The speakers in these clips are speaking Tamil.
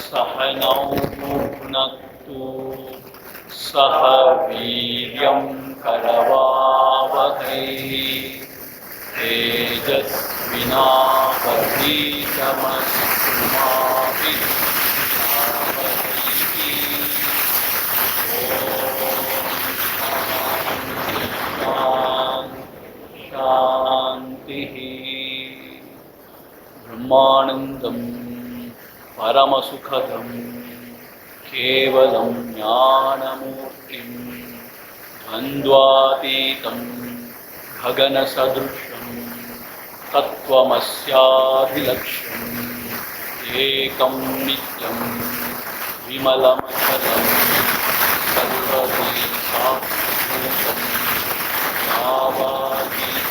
सहनौ भुनक्तु सह वीर्यं करवावहै तेजस्विनावधीतमस्तु मा विद्विषावहै। शान्तिः। ब्रह्मानन्दं परमसुखदं केवलं ज्ञानमूर्तिं द्वन्द्वातीतं गगनसदृशं तत्त्वमस्याधिलक्ष्यम् एकं नित्यं विमलमचलं सर्वधी साक्षिभूतं यावातीतं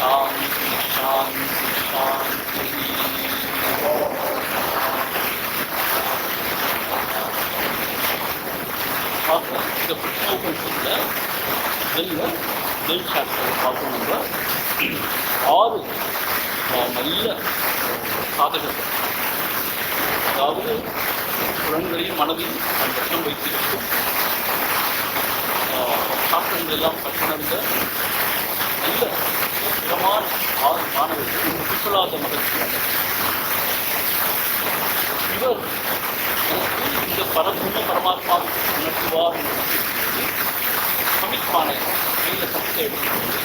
शांति शांति शांति। முதல் சாப்டர் பார்த்தோம் நம்ம 6 நல்ல சாதகங்கள், அதாவது புலன்களையும் மனதையும் தன் வசம் வைத்திருக்கும் சாஸ்திரங்கள் எல்லாம் கற்றுணர்ந்த நல்ல சுகமான 6 மாணவர்கள் விஸ்வநாத மகர்ஷி. இவர் இந்த பரபிரம்ம பரமாத்மாவுக்கு உணர்த்துவார் என்று சமிக்மான கையில் சப்தை எடுத்துக்கொண்டு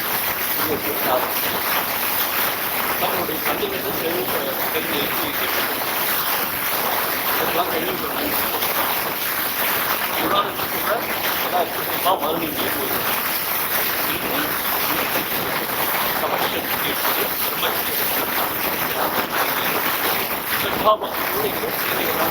நம்மளுடைய சந்தேகத்தை தெரிந்து இதெல்லாம் கேள்விப்பட்டாங்க. உதாரணத்துக்கு கூட அதான் மறுநீங்க போது சமஸ்கிருதம் கேட்பது சத்பாவம் ஒரு வருஷத்துக்கு பிறகு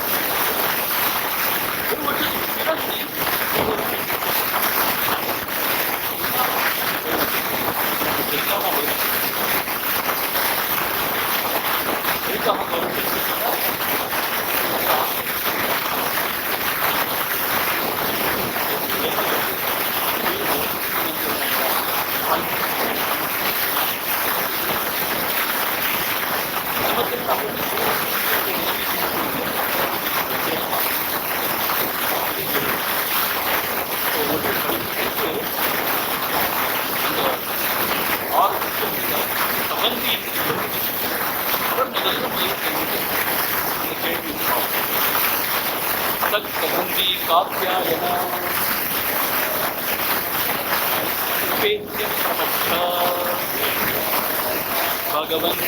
कात्यायना भगवन्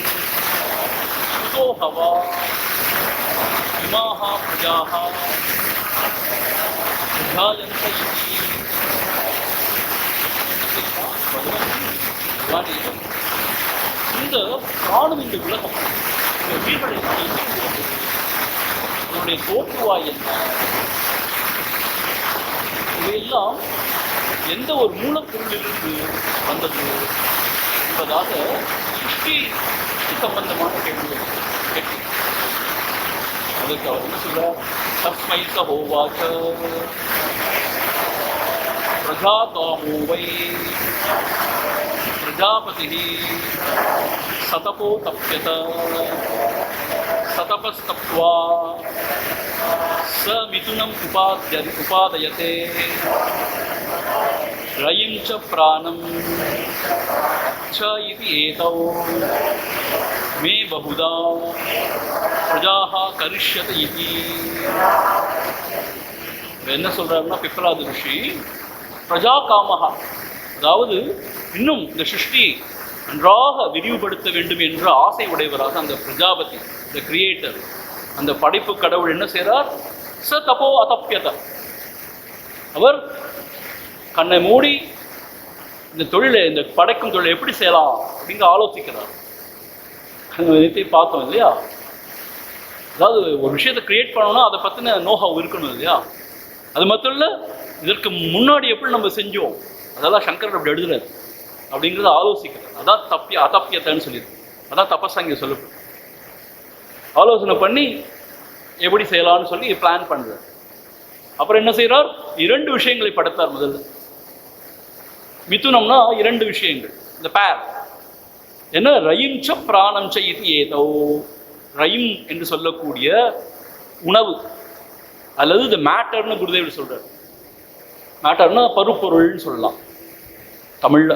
सुतो हवा इमाः प्रजाः विधायन्त इति இந்த காணும் இந்த உலகம் இந்த உயிர்களை அதனுடைய தோற்றுவாய் என்ன, இவையெல்லாம் எந்த ஒரு மூலப்பொருளிலிருந்து வந்தது என்பதாக சிருஷ்டி சம்பந்தமான கேள்விகள் கேட்க. அதுக்கு அவர் என்ன சொல்றார்? தஸ்மை சஹோவாச்ச பிரஜாகாமோ வை பிரஜாபதி சதபோ தப்யத சதபஸ்தப்த்வா स मिथुनम् उपादयते रयिं च प्राणं च इति एतौ मे बहुधा प्रजाः करिष्यत इति. என்ன சொல்றாருன்னா பிப்லாத ரிஷி பிரஜா காமஹா, அதாவது இன்னும் இந்த சிருஷ்டி நன்றாக விரிவுபடுத்த வேண்டும் என்ற ஆசை உடையவராக அந்த பிரஜாபதி, த கிரியேட்டர், அந்த படைப்பு கடவுள் என்ன செய்கிறார்? ச தபோ அதப்யத, அவர் கண்ணை மூடி இந்த தொழிலை, இந்த படைக்கும் தொழிலை எப்படி செய்யலாம் அப்படிங்கிற ஆலோசிக்கிறார். பார்த்தோம் இல்லையா? அதாவது ஒரு விஷயத்தை கிரியேட் பண்ணோம்னா அதை பற்றின நோஹவ் இருக்கணும் இல்லையா? அது மட்டும் இல்லை, இதற்கு முன்னாடி எப்படி நம்ம செஞ்சோம் அதெல்லாம் சங்கரர் அப்படி எழுதுறாரு அப்படிங்கிறத ஆலோசிக்கிறார். அதான் அதப்யத்தன்னு சொல்லியிருக்கு. அதான் தபஸ் அங்கே சொல்லப்படும். ஆலோசனை பண்ணி எப்படி செய்யலாம்னு சொல்லி பிளான் பண்றார். அப்புறம் என்ன செய்யறார்? 2 விஷயங்களை படைத்தார். முதல்ல மிதுனம்னா 2 விஷயங்கள், இந்த பேர் என்ன? ரயிம் ச பிராணம் ச இது ஏதோ. ரயிம் என்று சொல்லக்கூடிய உணவு அல்லது இந்த மேட்டர்னு குருதேவர் சொல்றார். மேட்டர்னா பருப்பொருள்னு சொல்லலாம் தமிழ்ல.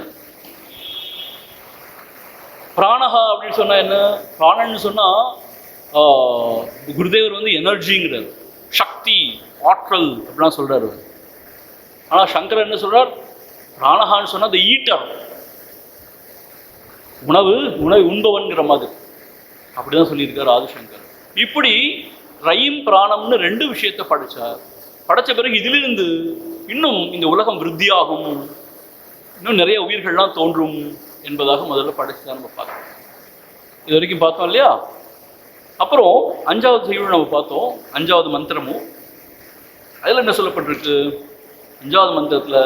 பிராணஹா அப்படின்னு சொன்னா என்ன? பிராணன்னு சொன்னா குருதேவர் வந்து எனர்ஜிங்கிறார், சக்தி, ஆற்றல் அப்படிலாம் சொல்றாரு. ஆனால் சங்கரர் என்ன சொல்றார்? பிராணஹான்னு சொன்னா த ஈட்டர், உணவு உண்பவன்கிற மாதிரி அப்படிதான் சொல்லியிருக்காரு ஆதிசங்கர். இப்படி ரயிம் பிராணம்னு 2 விஷயத்தை படைச்சார். படைச்ச பிறகு இதிலிருந்து இன்னும் இந்த உலகம் விருத்தியாகும், இன்னும் நிறைய உயிர்கள்லாம் தோன்றும் என்பதாக முதல்ல படைச்சுதான் நம்ம பார்க்கணும். இது வரைக்கும் பார்த்தோம் இல்லையா? அப்புறம் 5வது செய்யுள் நம்ம பார்த்தோம், 5வது மந்திரமும். அதில் என்ன சொல்லப்பட்டிருக்கு? 5வது மந்திரத்தில்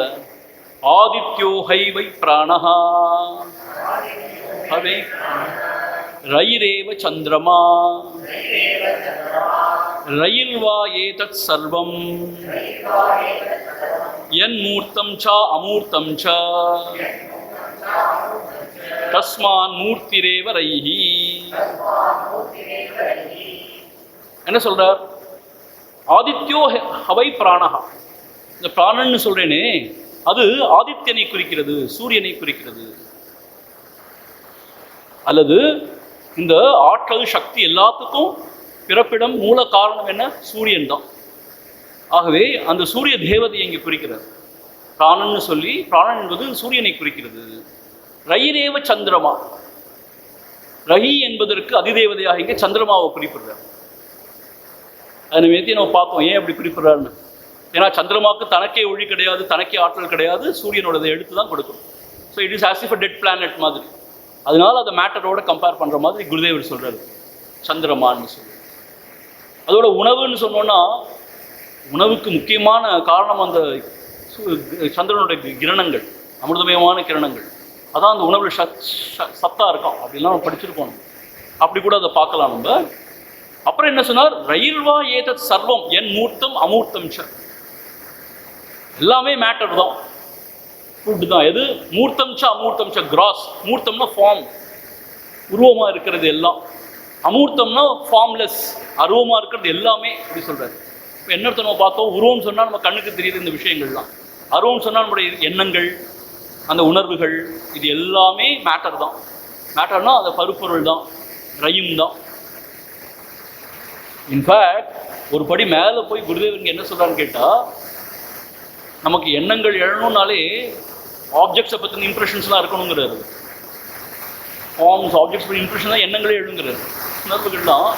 ஆதித்யோ ஹைவை பிராணஹா ஹவை ரயிரேவ சந்திரமா ரயில்வா ஏதத் சர்வம் யன்மூர்த்தம் ச அமூர்த்தம் ச தஸ்மான் மூர்த்திரேவ ரைஹி. என்ன சொல்றார்? ஆதித்யோ ஹவை பிராணஹா. இந்த பிராணன்னு சொல்றேனே அது ஆதித்யனை குறிக்கிறது, சூரியனை குறிக்கிறது. அல்லது இந்த ஆற்றல் சக்தி எல்லாத்துக்கும் பிறப்பிடம் மூல காரணம் என்ன? சூரியன் தான். ஆகவே அந்த சூரிய தேவதையை இங்கே குறிக்கிறார். பிராணன்னு சொல்லி, பிராணன் என்பது சூரியனை குறிக்கிறது. ரயிரேவ சந்திரமா. ரஹி என்பதற்கு அதிதேவதையாக இங்கே சந்திரமாவை குறிப்பிடுறார். அதை நம்ம பார்த்தோம் ஏன் அப்படி குறிப்பிடுறாருன்னு. ஏன்னா சந்திரமாவுக்கு தனக்கே ஒளி கிடையாது, தனக்கே ஆற்றல் கிடையாது, சூரியனோட எடுத்து தான் கொடுக்கும். So it is as if a dead planet மாதிரி. அதனால அதை மேட்டரோட கம்பேர் பண்ணுற மாதிரி குருதேவர் சொல்கிறாரு சந்திரமான்னு சொல்லி. அதோட உணவுன்னு சொன்னோன்னா, உணவுக்கு முக்கியமான காரணம் அந்த சந்திரனுடைய கிரணங்கள், அமிர்தமயமான கிரணங்கள். அதான் அந்த உணவுல சத்தா இருக்கும். அப்படிலாம் நம்ம படிச்சிருக்கோம். அப்படி கூட அதை பார்க்கலாம் நம்ம. அப்புறம் என்ன சொன்னார்? ரயில்வா ஏதத் சர்வம் என் மூர்த்தம் அமூர்த்தம் ச. எல்லாமே மேட்டர் தான், ஃபுட் தான். எது? மூர்த்தம் ச அமூர்த்தம் ச. கிராஸ். மூர்த்தம்னா ஃபார்ம், உருவமாக இருக்கிறது எல்லாம். அமூர்த்தம்னா ஃபார்ம்லெஸ், அருவமாக இருக்கிறது எல்லாமே. அப்படி சொல்கிறார். இப்போ என்ன நம்ம பார்த்தோம்? உருவம் சொன்னால் நம்ம கண்ணுக்கு தெரியுது இந்த விஷயங்கள்லாம். அருவம் சொன்னால் நம்முடைய எண்ணங்கள், அந்த உணர்வுகள், இது எல்லாமே மேட்டர் தான். மேட்டர்னா அந்த பருப்பொருள் தான், ரயும் தான். இன்ஃபேக்ட் ஒரு படி மேலே போய் குருதேவன் என்ன சொல்கிறான்னு கேட்டால், நமக்கு எண்ணங்கள் எழணும்னாலே ஆப்ஜெக்ட்ஸை பற்றின இம்ப்ரெஷன்ஸ்லாம் இருக்கணுங்கிறாரு. ஃபார்ம்ஸ், ஆப்ஜெக்ட்ஸ் பற்றி இம்ப்ரெஷன் தான் எண்ணங்களே எழுங்கிறாரு, உணர்வுகள்லாம்.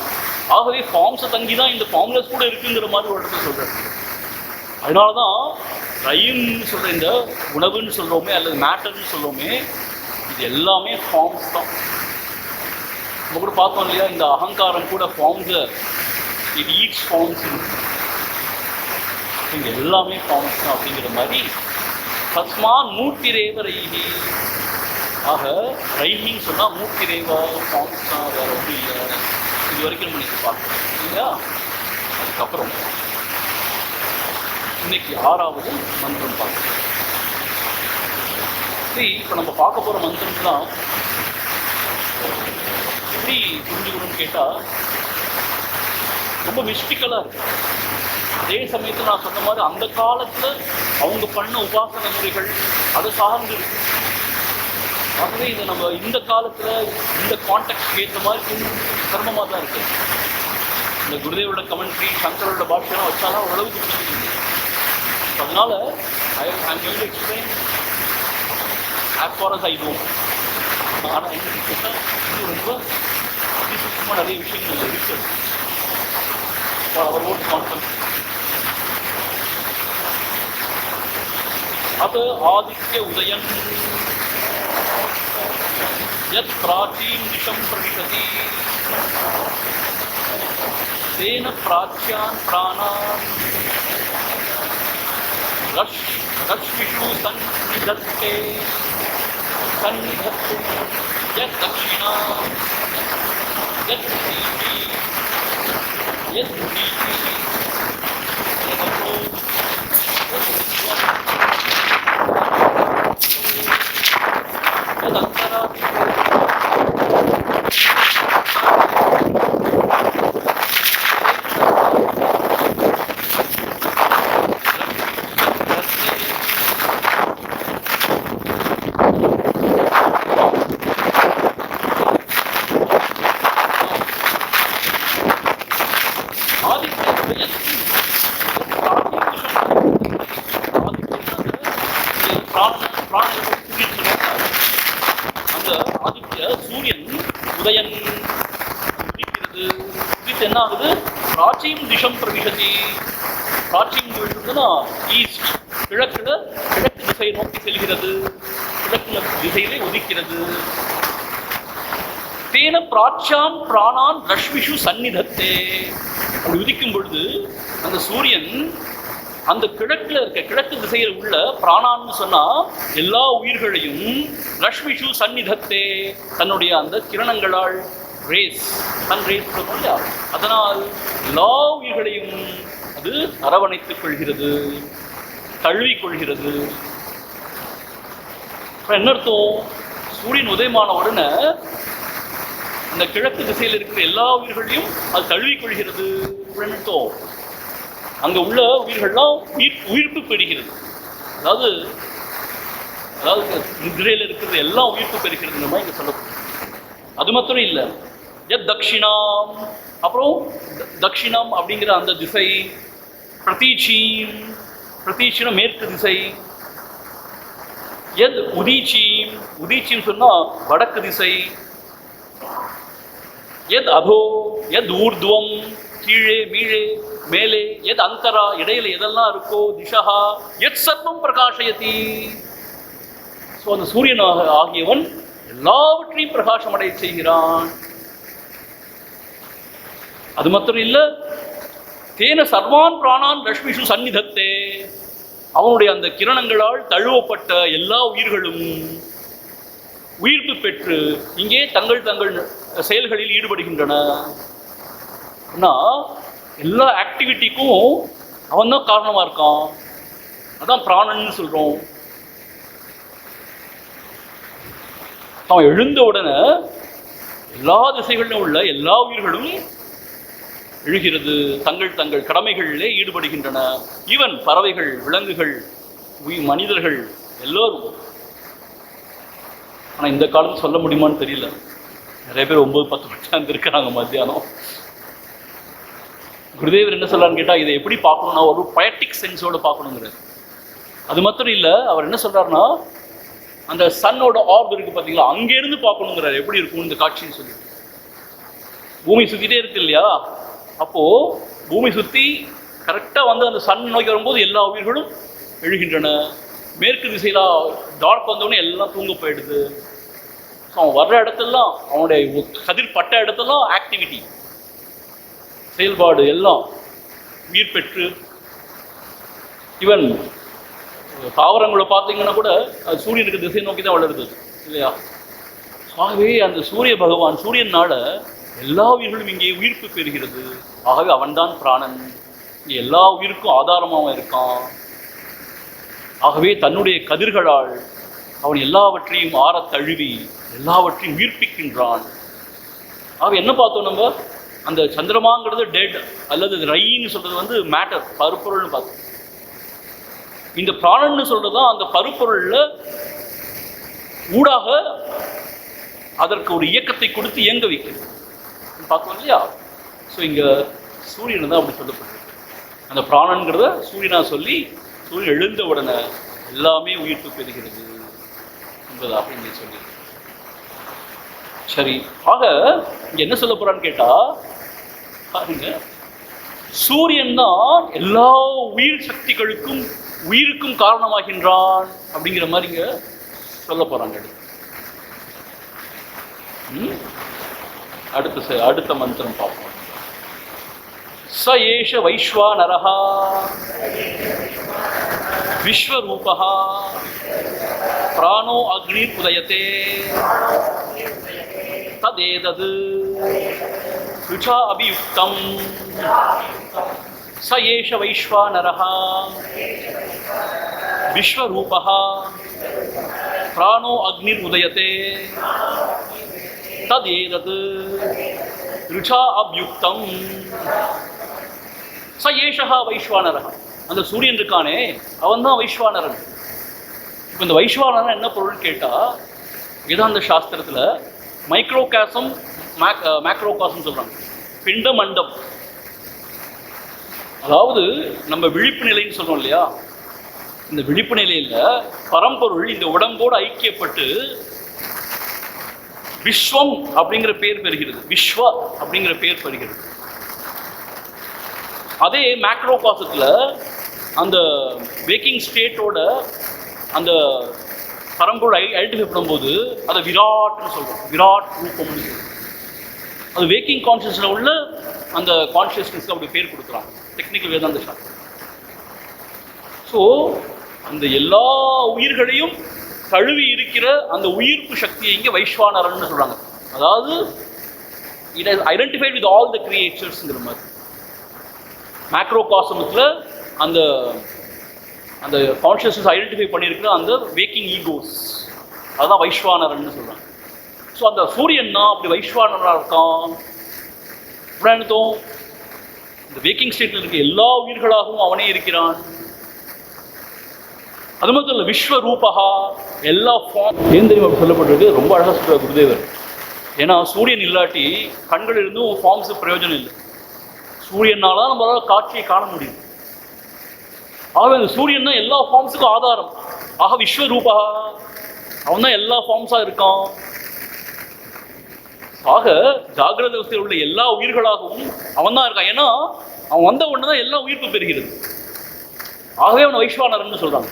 ஆகவே ஃபார்ம்ஸை தங்கி தான் இந்த ஃபார்ம்லெஸ் கூட இருக்குங்கிற மாதிரி ஒரு இடத்துல சொல்கிறார். அதனால தான் ரயின்னு சொல்கிற இந்த உணவுன்னு சொல்கிறோமே அல்லது மேட்டர்னு சொல்கிறோமே, இது எல்லாமே ஃபார்ம்ஸ் தான். நம்ம கூட பார்த்தோம் இல்லையா, இந்த அகங்காரம் கூட ஃபார்ம்ஸை, இட் ஈட்ஸ் ஃபார்ம்ஸ். இங்கே எல்லாமே ஃபார்ம்ஸ் தான் அப்படிங்கிற மாதிரி. தஸ்மான் மூர்த்திரேவ ரைஹி. ஆக ரைஹின்னு சொன்னால் மூர்த்திரேவா, ஃபார்ம்ஸ் தான், வேறு ஒன்றும் இல்லை. இது வரைக்கும் நம்ம இன்னைக்கு பார்க்கணும் இல்லையா? அதுக்கப்புறம் இன்னைக்கு 6வது மந்திரம் பார்க்கணும். சரி, இப்போ நம்ம பார்க்க போகிற மந்திரம் தான் எப்படி புரிஞ்சுக்கணும்னு கேட்டால் ரொம்ப மிஸ்டிக்கலாக இருக்கு. அதே சமயத்தில் நான் சொன்ன மாதிரி அந்த காலத்தில் அவங்க பண்ண உபாசன முறைகள் அதை சார்ந்து இருக்கு. ஆகவே இதை நம்ம இந்த காலத்தில் இந்த கான்டெக்ட் ஏற்ற மாதிரி புரிஞ்சுக்கிறது சிரமமாக தான் இருக்குது. இந்த குருதேவோட கமெண்ட்ரி, சங்கரோட பாஷெல்லாம் வச்சாலும் ஓரளவுக்கு புரிஞ்சுக்கணும். அதனால I'm going to explain as far as I know. ஆனால் என்ன கேட்டால் இது ரொம்ப அதிசயமாக நிறைய விஷயங்கள் இருக்குது for our own concept. அது ஆதித்ய உதயன் யத் பிராச்சீம் திசம் பிரவிசதி தேன பிராச்யான் பிராணான் ரஷ்மிஷு சந்நிதத்தே சந்நிதத்து யத் தக்ஷிணா யத் தீபி யத் தீபி யதந்தரா என்ன ஆகுது? பிராச்சீம் திசம் பிரவிசதி. பிராச்சீம் சொல்றதுன்னா ஈஸ்ட், கிழக்கு திசை நோக்கி செல்கிறது, கிழக்கு திசையிலே உதிக்கிறது. தேன பிராச்சான் பிராணான் ரஷ்மிஷு சந்நிதத்தே. அப்படி உதிக்கும் பொழுது அந்த சூரியன் அந்த கிழக்கு திசையில் உள்ள பிராணான்னு சொன்னா எல்லா உயிர்களையும் ரஷ்மிஷு சந்நிதத்தே தன்னுடைய அந்த கிரணங்களால் ரேஸ், சன் ரேஸ் இல்லையா, அதனால் எல்லா உயிர்களையும் அது அரவணைத்துக் கொள்கிறது, தழுவிக் கொள்கிறது. என்ன அர்த்தம்? சூரியன் உதயமான உடனே அந்த கிழக்கு திசையில் இருக்கிற எல்லா உயிர்களையும் அது தழுவிக்கொள்கிறது. அங்க உள்ள உயிர்கள்லாம் உயிர்ப்பு பெறுகிறது. அதாவது நிதிரையில் இருக்கிறது எல்லாம் உயிர்ப்பு பெறுகிறது மாதிரி இங்க சொல்லப்படுது. அது மாத்திரம் இல்லை, எத் தக்ஷிணாம், அப்புறம் தக்ஷிணம் அப்படிங்கிற அந்த திசை, பிரதீச்சீம், பிரதீட்சிணம் மேற்கு திசை, எத் உதீச்சீம், உதீச்சீம் சொன்னா வடக்கு திசை, எத் அதோ, எத் ஊர்துவம் கீழே மீழே மேலே, எத் அந்தரா இடையில எதெல்லாம் இருக்கோ, திஷா எத் சர்வம் பிரகாசயதி. ஸோ அந்த சூரியன் ஆகியவன் எல்லாவற்றையும் பிரகாசம் அடைய செய்கிறான். அது மாத்திரம் இல்ல, தேன சர்வான் பிராணான் ரஷ்மிஷு சந்நிதத்தே, அவனுடைய அந்த கிரணங்களால் தழுவப்பட்ட எல்லா உயிர்களும் உயிர்ப்பு பெற்று இங்கே தங்கள் தங்கள் செயல்களில் ஈடுபடுகின்றன. எல்லா ஆக்டிவிட்டிக்கும் அவன் தான் காரணமா இருக்கான். அதான் பிராணன் சொல்றோம். அவன் எழுந்த உடனே எல்லா திசைகளிலும் உள்ள எல்லா உயிர்களும் எழுகிறது, தங்கள் தங்கள் கடமைகளிலே ஈடுபடுகின்றன. ஈவன் பறவைகள், விலங்குகள், மனிதர்கள் எல்லோரும். ஆனால் இந்த காலத்து சொல்ல முடியுமான்னு தெரியல. நிறைய பேர் 9-10 மணி இருக்கிறாங்க மத்தியானம். குருதேவர் என்ன சொல்றாருன்னு கேட்டால், இதை எப்படி பார்க்கணும்னா ஒரு பொயட்டிக் சென்ஸோட பார்க்கணுங்கிறார். அது மாத்திரம் இல்லை, அவர் என்ன சொல்றாருன்னா, அந்த சன்னோட ஆர்ப் இருக்கு பார்த்தீங்களா, அங்கேருந்து பார்க்கணுங்கிறார் எப்படி இருக்கும் இந்த காட்சின்னு சொல்லி. பூமி சுற்றிட்டே இருக்கு இல்லையா, அப்போ பூமி சுற்றி கரெக்டாக வந்து அந்த சன் நோக்கி வரும்போது எல்லா உயிர்களும் எழுகின்றன. மேற்கு திசையில் டார்க் வந்தோடனே எல்லாம் தூங்க போயிடுது. ஸோ அவன் வர்ற இடத்துலாம், அவனுடைய கதிர் பட்ட இடத்துலாம் ஆக்டிவிட்டி, செயல்பாடு எல்லாம் உயிர் பெற்று. ஈவன் தாவரங்களை பார்த்தீங்கன்னா கூட அது சூரியனுக்கு திசை நோக்கி தான் வளருது இல்லையா. ஆகவே அந்த சூரிய பகவான், சூரியனால எல்லா உயிர்களும் இங்கே உயிர்ப்பு பெறுகிறது. ஆகவே அவன்தான் பிராணன், எல்லா உயிருக்கும் ஆதாரமாக இருக்கான். ஆகவே தன்னுடைய கதிர்களால் அவன் எல்லாவற்றையும் ஆற தழுவி எல்லாவற்றையும் உயிர்ப்பிக்கின்றான். ஆக என்ன பார்த்தோம் நம்ம, அந்த சந்திரமாங்கிறது டெட் அல்லது ரைன்னு சொல்றது வந்து மேட்டர், பருப்பொருள்னு பார்த்தோம். இந்த பிராணன்னு சொல்றதுதான் அந்த பருப்பொருள்ல ஊடாக அதற்கு ஒரு இயக்கத்தை கொடுத்து இயங்க வைக்கிறது பார்த்தோம் இல்லையா. ஸோ இங்க சூரியன் தான் அப்படி சொல்லப்பட்டிருக்கு. அந்த பிராணங்கிறத சூரியனா சொல்லி, சூரியன் எழுந்த உடனே எல்லாமே உயிர்ப்பு பெறுகிறது என்பதாக இங்கே சொல்லி. சரி, ஆக இங்க என்ன சொல்ல போறான்னு கேட்டா பாருங்க, சூரியன் தான் எல்லா உயிர் சக்திகளுக்கும் உயிருக்கும் காரணமாகின்றான் அப்படிங்கிற மாதிரி இங்க சொல்ல போறாங்க. அடுத்த மந்திரம் பார்ப்போம். ச ஏஷ வைஸ்வானரஹ விஸ்வரூபஹ பிராணோ அக்னிர் உதயதே ததேதத் ருச்சா அபியுக்தம். स एष वैश्वानरः विश्वरूपः प्राणो अग्निरुदयते तदेतत् ऋचा अभ्युक्तम्. स एषः वैश्वानरः, அந்த சூரியன் இருக்கானே அவன் தான் வைஸ்வானரன். இப்போ இந்த வைஸ்வானரன் என்ன பொருள் கேட்டால், வேதாந்த சாஸ்திரத்தில் மைக்ரோகாசம் மேக்ரோகாசம் சொல்கிறாங்க. பிண்டம் அண்டம், அதாவது நம்ம விழிப்பு நிலைன்னு சொல்றோம் இல்லையா, இந்த விழிப்பு நிலையில பரம்பொருள் இந்த உடம்போடு ஐக்கியப்பட்டு விஸ்வம் அப்படிங்கிற பேர் பெறுகிறது, விஸ்வ அப்படிங்கிற பேர் பெறுகிறது. அதே மேக்ரோகாசத்துல அந்த வேக்கிங் ஸ்டேட்டோட அந்த பரம்பொருள் ஐடென்டிஃபை பண்ணும்போது அதை விராட்னு சொல்றோம், விராட் ரூபம்னு சொல்றோம். அது வேக்கிங் கான்சியஸ்ல உள்ள அந்த கான்சியஸ்னஸ்க்கு அப்படி பேர் கொடுக்குறாங்க டெக்னிக்கல் வேதாந்த சாஸ்திரம். ஸோ அந்த எல்லா உயிர்களையும் தழுவி இருக்கிற அந்த உயிர்ப்பு சக்தியை இங்கே வைஸ்வானரன்னு சொல்றாங்க. அதாவது it has identified with all the கிரியேச்சர்ஸ்ங்கிற மாதிரி. மேக்ரோகாசமத்தில் அந்த அந்த கான்ஷியஸ்னஸ் ஐடென்டிஃபை பண்ணியிருக்கிற அந்த வேக்கிங் ஈகோஸ், அதான் வைஸ்வானரன்னு சொல்றாங்க. ஸோ அந்த சூரியன் தான் அப்படி வைஸ்வானராக இருக்கான். அர்த்தம், இந்த வேக்கிங் ஸ்டேட்டில் இருக்க எல்லா உயிர்களாகவும் அவனே இருக்கிறான். அது மட்டும் இல்லை, விஸ்வரூபகா, எல்லா ஃபார்ம் ஏன் தெரியும் அப்படி சொல்லப்பட்டிருக்கு, ரொம்ப அழகாக சொல்கிறார் குருதேவர். ஏன்னா சூரியன் இல்லாட்டி கண்கள் இருந்தும் ஃபார்ம்ஸு பிரயோஜனம் இல்லை. சூரியனால தான் நம்மளால காட்சியை காண முடியும். ஆகவே அந்த சூரியன் தான் எல்லா ஃபார்ம்ஸுக்கும் ஆதாரம். ஆக விஸ்வரூபகா, அவன் தான் எல்லா ஃபார்ம்ஸாக இருக்கான். ஆக ஜாகிரத அவஸ்தையில் உள்ள எல்லா உயிர்களாகவும் அவன் தான் இருக்கான். ஏன்னா அவன் வந்த உடனே தான் எல்லா உயிர்ப்பு பெறுகிறது. ஆகவே அவனை வைஸ்வானரன்னு சொல்றாங்க.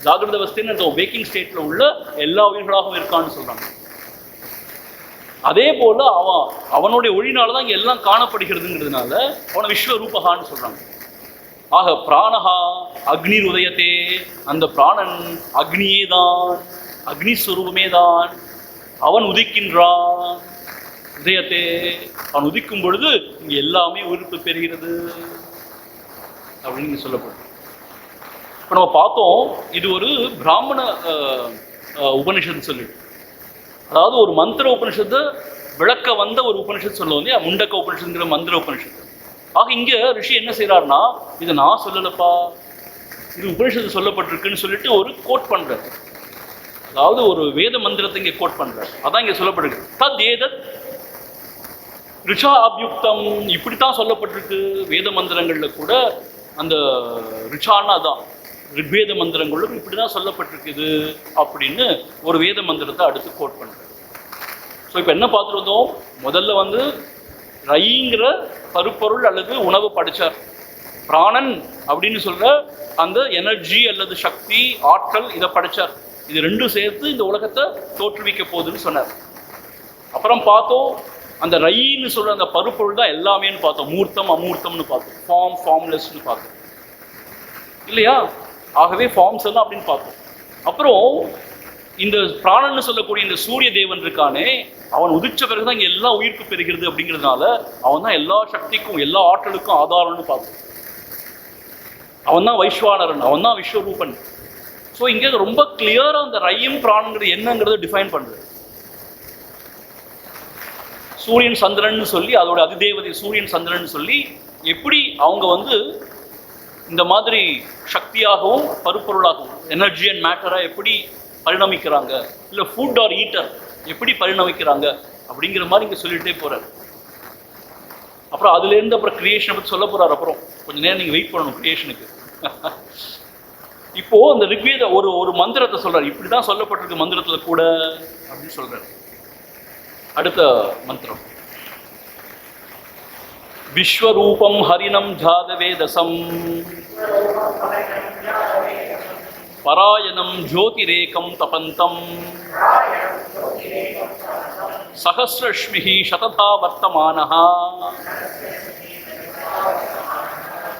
ஜாகிரத அவஸ்தைன்னு வேக்கிங் ஸ்டேட்ல உள்ள எல்லா உயிர்களாகவும் இருக்கான்னு சொல்றாங்க. அதே போல அவனுடைய ஒளினால தான் இங்க எல்லாம் காணப்படுகிறதுங்கிறதுனால அவனை விஸ்வரூபகான்னு சொல்றாங்க. ஆக பிராணஹா அக்னி உதயத்தே, அந்த பிராணன் அக்னியே தான், அக்னி ஸ்வரூபமே தான். அவன் உதிக்கின்றான். உதயத்தே, அவன் உதிக்கும் பொழுது இங்க எல்லாமே உயிர்ப்பு பெறுகிறது அப்படின்னு சொல்லப்படும். இப்போ நம்ம பார்த்தோம், இது ஒரு பிராமண உபனிஷத்து சொல்லிட்டு, அதாவது ஒரு மந்திர உபனிஷத்து விளக்க வந்த ஒரு உபனிஷத்து சொல்லுவோம் இல்லையா, முண்டக்க உபனிஷத்துங்கிற மந்திர உபனிஷத்து. ஆக இங்க ரிஷி என்ன செய்யறாருன்னா, இதை நான் சொல்லலப்பா, இது உபனிஷத்து சொல்லப்பட்டிருக்குன்னு சொல்லிட்டு ஒரு கோட் பண்றாரு. அதாவது ஒரு வேத மந்திரத்தை இங்கே கோட் பண்றாரு. அதான் இங்க சொல்லப்பட்டிருக்கு. தத் ஏதத் ரிஷா அபியுக்தம், இப்படித்தான் சொல்லப்பட்டிருக்கு வேத மந்திரங்கள்ல கூட. அந்த ரிஷான்னா அதான் ரிக்வேத மந்திரங்களும் இப்படிதான் சொல்லப்பட்டிருக்குது அப்படின்னு ஒரு வேத மந்திரத்தை அடுத்து கோட் பண்றாரு. ஸோ இப்போ என்ன பார்த்துட்டு வந்தோம், முதல்ல ரைங்கிற பருப்பொருள் அல்லது உணவு படிச்சார். பிராணன் அப்படின்னு சொல்ற அந்த எனர்ஜி அல்லது சக்தி, ஆற்றல், இதை படிச்சார். இது ரெண்டும் சேர்த்து இந்த உலகத்தை தோற்றுவிக்க போகுதுன்னு சொன்னார். அப்புறம் பார்த்தோம், அந்த ரைன்னு சொல்ற அந்த பருப்பொருள் தான் எல்லாமேன்னு பார்த்தோம். மூர்த்தம் அமூர்த்தம்னு பார்த்தோம், ஃபார்ம்லெஸ்ன்னு பார்த்தோம் இல்லையா. ஆகவே ஃபார்ம்ஸ் எல்லாம் அப்படின்னு பார்த்தோம். அப்புறம் இந்த பிராணன்னு சொல்லக்கூடிய இந்த சூரிய தேவன் இருக்கானே, அவன் உதிச்ச பிறகுதான் இங்க எல்லா உயிர்ப்பு பெறுகிறது அப்படிங்கிறதுனால அவன் தான் எல்லா சக்திக்கும் எல்லா ஆற்றலுக்கும் ஆதாரம்னு பார்த்தோம். அவன் தான் வைஸ்வானரன், அவன் தான் விஸ்வரூபன். ஸோ இங்கே ரொம்ப கிளியரா அந்த ரையும் பிராணங்கிறது என்னங்கிறத டிஃபைன் பண்றது. சூரியன் சந்திரன் சொல்லி, அதோட அதிதேவதை சூரியன் சந்திரன் சொல்லி, எப்படி அவங்க இந்த மாதிரி சக்தியாகவும் பருப்பொருளாகவும் எனர்ஜி அண்ட் மேட்டரா எப்படி பரிணமிக்கிறாங்க, இல்லை ஃபுட் ஆர் ஈட்டர் எப்படி பரிணமிக்கிறாங்க அப்படிங்கிற மாதிரி இங்கே சொல்லிட்டே போறாரு. அப்புறம் அதுலேருந்து அப்புறம் கிரியேஷனை பற்றி சொல்ல போறாரு. அப்புறம் கொஞ்சம் நேரம் நீங்கள் வெயிட் பண்ணணும் கிரியேஷனுக்கு. இப்போ அந்த ரிக்வேத ஒரு மந்திரத்தை சொல்றாரு, இப்படிதான் சொல்லப்பட்டிருக்கு மந்திரத்துல கூட அப்படின்னு சொல்றாரு. அடுத்த மந்திரம், விஸ்வரூபம் ஹரிணம் ஜாதவேதசம் பராயணம் ஜோதிரேகம் தபந்தம் சஹஸ்ரஷ்மிஹி சததா வர்த்தமானஹ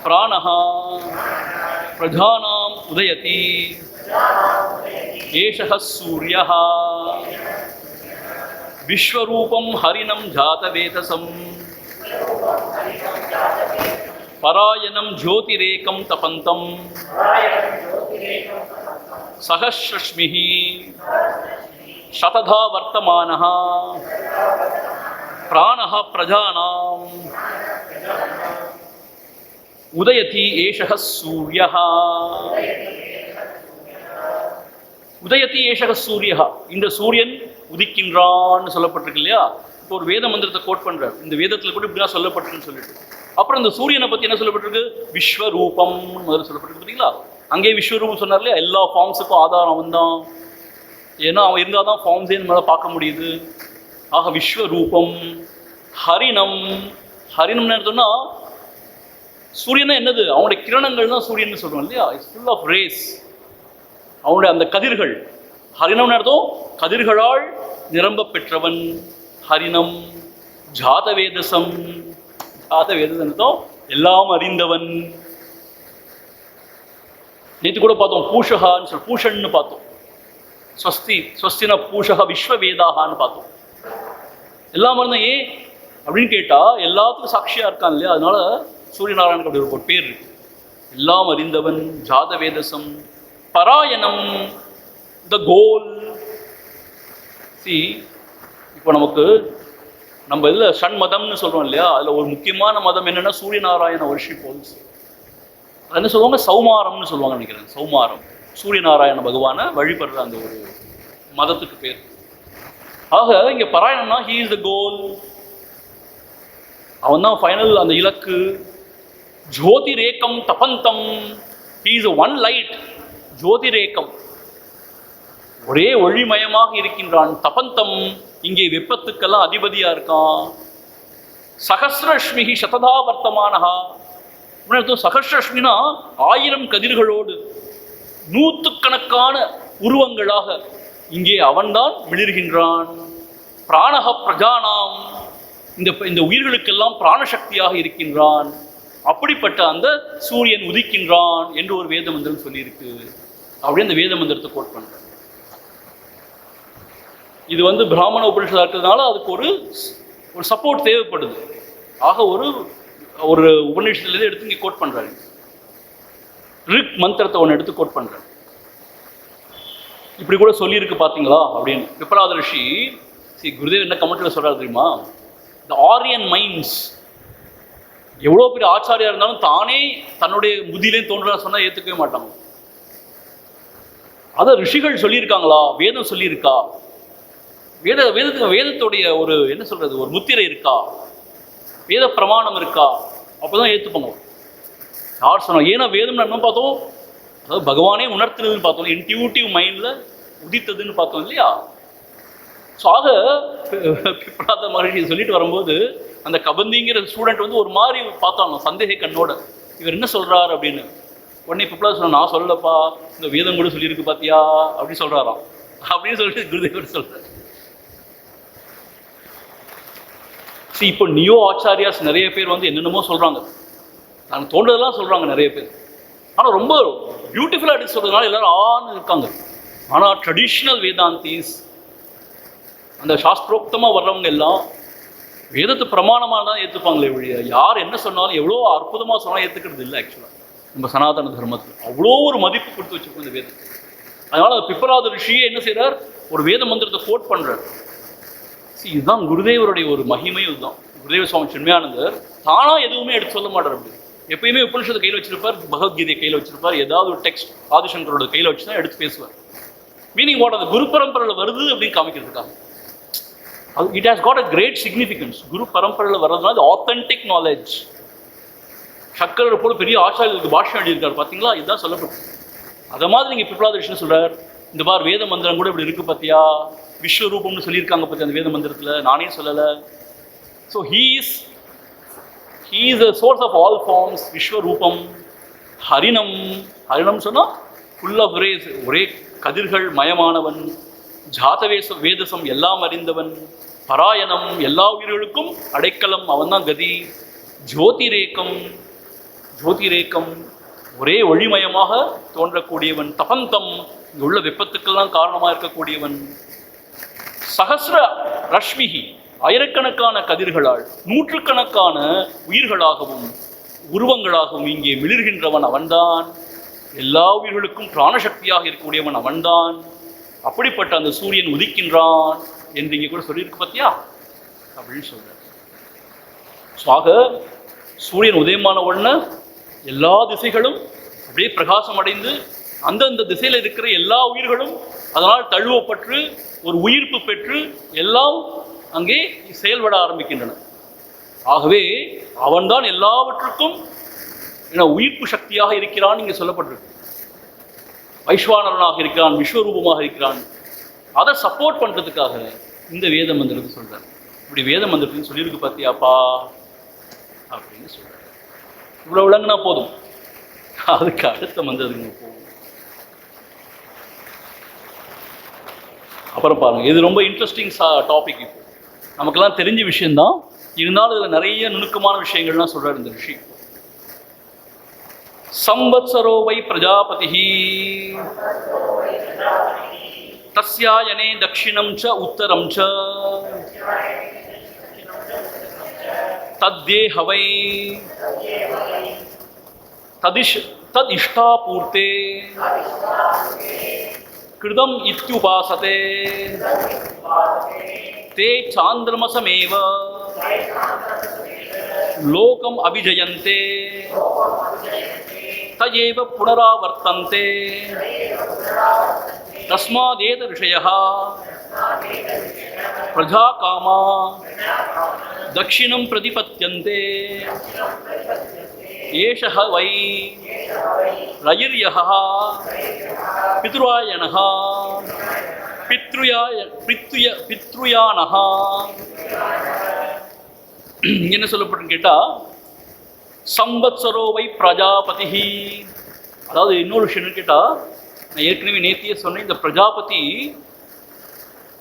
பிராணஹ பிரஜானாம் உதயதி ஏஷஹ சூரியஹ விஸ்வரூபம் ஹரிணம் ஜாதவேதசம் பராயணம் ஜோதிரேகம் தபந்தம் சஹஸ்ரஷ்மிஹி சததா வர்த்தமானஹ பிராணஹ பிரஜானாம் உதயதி ஏஷஹ சூரியஹ. உதயதி ஏஷஹ சூரியஹ, இந்த சூரியன் உதிக்கின்றான்னு சொல்லப்பட்டிருக்கு இல்லையா. இப்போ ஒரு வேத மந்திரத்தை கோட் பண்றார், இந்த வேதத்துல கூட இப்படிதான் சொல்லப்பட்டிருக்குன்னு சொல்லிட்டு. அப்புறம் இந்த சூரியனை பத்தி என்ன சொல்லப்பட்டிருக்கு, விஸ்வரூபம் முதல்ல சொல்லப்பட்டிருக்கு பார்த்தீங்களா. அங்கே விஸ்வரூபம் சொன்னார் இல்லையா, எல்லா ஃபார்ம்ஸுக்கும் ஆதாரம் அவன் தான். ஏன்னா அவன் இருந்தால் தான் ஃபார்ம்ஸே நம்மளால பார்க்க முடியுது. ஆக விஸ்வரூபம் ஹரிணம். ஹரிணம்னு எடுத்தோம்னா சூரியனா என்னது, அவனுடைய கிரணங்கள் தான் சூரியன் சொல்றோம் இல்லையா. இட்ஸ் ஃபுல் ஆஃப் ரேஸ், அவனுடைய அந்த கதிர்கள். ஹரிணம்னு அர்த்தம் கதிர்களால் நிரம்ப பெற்றவன் ஹரிணம். ஜாதவேதசம், ஜாதவேதசம் அர்த்தம் எல்லாம் அறிந்தவன். நேற்று கூட பார்த்தோம் பூஷகான்னு சொல்லி, பூஷன்னு பார்த்தோம். ஸ்வஸ்தி ஸ்வஸ்தின பூஷக விஸ்வவேதாகான்னு பார்த்தோம். எல்லாம் அறிந்தவன். ஏன் அப்படின்னு கேட்டா எல்லாத்துக்கும் சாட்சியா இருக்கான் இல்லையா, அதனால சூரியநாராயணுக்கு அப்படி ஒரு பேர் இருக்கு. எல்லாம் அறிந்தவன், ஜாதவேதசம். பராயணம், த கோல், சி இப்போ நம்ம இதில் ஷண்மதம்னு சொல்கிறோம் இல்லையா, அதில் ஒரு முக்கியமான மதம் என்னென்னா சூரிய நாராயண வர்ஷிப் ஹோல்ஸ். அது என்ன சொல்லுவாங்க, சௌமாரம்னு சொல்லுவாங்க நினைக்கிறேன். சௌமாரம் சூரிய நாராயண பகவானை வழிபடுற அந்த ஒரு மதத்துக்கு பேர். ஆக இங்கே பாராயணம்னா ஹீ இஸ் த கோல், அவன் தான் ஃபைனல், அந்த இலக்கு. ஜோதிரேக்கம் தபந்தம், ஹீ இஸ் ஒன் லைட். ஜோதிரேக்கம், ஒரே ஒளிமயமாக இருக்கின்றான். தபந்தம், இங்கே வெப்பத்துக்கெல்லாம் அதிபதியா இருக்கான். சகசிரஷ்மிகி சததா வர்த்தமானஹா, சகசிரஷ்மினா 1000 கதிர்களோடு நூற்றுக்கணக்கான உருவங்களாக இங்கே அவன்தான் மிளிர்கின்றான். பிராணக பிரஜானாம், இந்த உயிர்களுக்கெல்லாம் பிராணசக்தியாக இருக்கின்றான். அப்படிப்பட்ட அந்த சூரியன் உதிக்கின்றான் என்று ஒரு வேத மந்திரம் சொல்லியிருக்கு. அப்படியே அந்த வேத மந்திரத்தை கோட் பண்ற. இது பிராமண உபனிஷதா இருக்கிறதுனால அதுக்கு ஒரு சப்போர்ட் தேவைப்படுது. ஆக ஒரு உபநிஷத்துலேருந்து எடுத்து இங்கே கோட் பண்ணுறாரு. ரிக் மந்திரத்தை ஒன்று எடுத்து கோட் பண்ணுறாரு. இப்படி கூட சொல்லியிருக்கு பார்த்தீங்களா அப்படின்னு பிப்பலாத ரிஷி. குருதேவ் என்ன கமெண்ட்ல சொல்கிறாரு தெரியுமா, த ஆரியன் மைண்ட்ஸ், எவ்வளோ பெரிய ஆச்சாரியா இருந்தாலும் தானே தன்னுடைய புத்தியிலே தோன்றா சொன்னால் ஏற்றுக்கவே மாட்டாங்க. அதை ரிஷிகள் சொல்லியிருக்காங்களா, வேதம் சொல்லியிருக்கா, வேதத்துடைய ஒரு என்ன சொல்றது, ஒரு முத்திரை இருக்கா, வேத பிரமாணம் இருக்கா, அப்போதான் ஏற்றுப்பாங்க. யார் சொன்னா, ஏன்னா வேதம் நம்ம பார்த்தோம், அதாவது பகவானே உணர்த்தினதுன்னு பார்த்தோம், இன்டியூட்டிவ் மைண்டில் உதித்ததுன்னு பார்த்தோம் இல்லையா. ஸோ ஆக பிப்பலாத மகரிஷி சொல்லிட்டு வரும்போது அந்த கபந்திங்கிற ஸ்டூடெண்ட் ஒரு மாதிரி பார்த்தாங்க சந்தேக கண்ணோட, இவர் என்ன சொல்றாரு அப்படின்னு. உடனே பிப்பலாத சொன்ன, நான் சொல்லப்பா, இந்த வேதம் கூட சொல்லியிருக்கு பாத்தியா அப்படின்னு சொல்றாராம். அப்படின்னு சொல்லிட்டு குருதேவர் சொல்றாரு. இப்போ நியோ ஆச்சாரியாஸ் நிறைய பேர் என்னென்னமோ சொல்றாங்க, நாங்கள் தோன்றதெல்லாம் சொல்றாங்க நிறைய பேர். ஆனால் ரொம்ப பியூட்டிஃபுல்லாக எடுத்து சொல்றதுனால எல்லாரும் ஆன்னு இருக்காங்க. ஆனால் ட்ரெடிஷ்னல் வேதாந்திஸ், அந்த சாஸ்திரோக்தமாக வர்றவங்க எல்லாம் வேதத்தை பிரமாணமாக தான் ஏற்றுப்பாங்களே ஒழிய யார் என்ன சொன்னாலும் எவ்வளோ அற்புதமாக சொன்னால் ஏற்றுக்கிறது இல்லை. ஆக்சுவலாக நம்ம சனாதன தர்மத்தில் அவ்வளோ ஒரு மதிப்பு கொடுத்து வச்சுருக்கோம் இந்த வேதத்தை. அதனால் பிப்பலாத ரிஷியே என்ன செய்கிறார், ஒரு வேத மந்திரத்தை கோட் பண்ணுறார். இதுதான் குருதேவருடைய ஒரு மகிமையும். இதுதான் குருதேவ சுவாமி சின்மயானந்தர் தானா எதுவுமே எடுத்து சொல்ல மாட்டார். அப்படி எப்பயுமே உபனிஷத்தை கையில் வச்சிருப்பார், பகவத்கீதையை கையில் வச்சிருப்பார், ஏதாவது ஒரு டெக்ஸ்ட் ஆதிசங்கரோட கையில் வச்சு தான் எடுத்து பேசுவார். மீனிங் வாட், அது குரு பரம்பரையில் வருது அப்படின்னு காமிக்கிறதுக்காக. It has got a great significance. குரு பரம்பரையில் வர்றதுனால அது ஆத்தென்டிக் நாலேஜ். சக்கரர் போல பெரிய ஆச்சாரியர்களுக்கு பாஷ்யம் எழுதியிருக்காரு பார்த்தீங்களா, இதுதான் சொல்லப்பட்டு. அதை மாதிரி நீங்கள் பிப்பலாத ரிஷி சொல்றார், இந்த பார் வேத மந்திரம் கூட இப்படி இருக்கு பார்த்தியா, விஸ்வரூபம்னு சொல்லியிருக்காங்க பார்த்தியா அந்த வேத மந்திரத்தில், நானே சொல்லலை. So he is a source of all forms. விஸ்வரூபம். ஹரிணம் சொன்னால் ஃபுல் ஆஃப் ரேஸ், ஒரே கதிர்கள் மயமானவன். வேதசம் எல்லாம் அறிந்தவன். பராயணம், எல்லா உயிர்களுக்கும் அடைக்கலம், அவன் தான் கதி. ஜோதிரேக்கம், ஒரே ஒளிமயமாக தோன்றக்கூடியவன். தபந்தம், இங்கே உள்ள வெப்பத்துக்கெல்லாம் காரணமாக இருக்கக்கூடியவன். சகசிர ரஷ்மிகி, ஆயிரக்கணக்கான கதிர்களால் நூற்றுக்கணக்கான உயிர்களாகவும் உருவங்களாகவும் இங்கே மிளிர்கின்றவன் அவன்தான். எல்லா உயிர்களுக்கும் பிராணசக்தியாக இருக்கக்கூடியவன் அவன்தான். அப்படிப்பட்ட அந்த சூரியன் உதிக்கின்றான் என்று இங்கே கூட சொல்லியிருக்கு பார்த்தியா அப்படின்னு சொல்ற. ஆக சூரியன் உதயமான உடனே எல்லா திசைகளும் அப்படியே பிரகாசம் அடைந்து அந்தந்த திசையில் இருக்கிற எல்லா உயிர்களும் அதனால் தழுவப்பட்டு ஒரு உயிர்ப்பு பெற்று எல்லாம் அங்கே செயல்பட ஆரம்பிக்கின்றன. ஆகவே அவன்தான் எல்லாவற்றுக்கும் உயிர்ப்பு சக்தியாக இருக்கிறான் இங்கே சொல்லப்பட்டிருக்கு. வைஸ்வானரனாக இருக்கிறான், விஸ்வரூபமாக இருக்கிறான். அதை சப்போர்ட் பண்ணுறதுக்காக இந்த வேத மந்திரத்தை சொல்கிறார். இப்படி வேத மந்திரத்துன்னு சொல்லியிருக்கு பார்த்தியாப்பா அப்படின்னு சொல்கிறார். இவ்வளோ விளங்குனா போதும், அதுக்கு அடுத்த மந்திரத்துக்கு போகும். அப்புறம் பாருங்க, இது ரொம்ப இன்ட்ரெஸ்டிங் டாபிக். இப்போ நமக்கெல்லாம் தெரிஞ்ச விஷயம்தான், இருந்தாலும் இதில் நிறைய நுணுக்கமான விஷயங்கள்லாம் சொல்கிறார் இந்த ரிஷி. சம்வத்சரோ வை பிரஜாபதி தஸ்யாயனே தக்ஷிணம் ச உத்தரம் ச தத்தேஹ வை ததிஷ்டாபூர்த்தே கிருதம் இத்யுபாசதே ते चांद्रमसमेव लोकम अभिजयन्ते तयेव पुनरावर्तन्ते तस्मादेत ऋषयः प्रजाकामा दक्षिणं प्रतिपत्यन्ते एषः वै रयिर्यः पितृयानः पितृयानः என்ன சொல்லப்பட்டுன்னு கேட்டால் சம்பத்சரோ வை பிரஜாபதி. அதாவது இன்னொரு விஷயம் கேட்டால், நான் ஏற்கனவே நேத்தியே சொன்னேன், இந்த பிரஜாபதி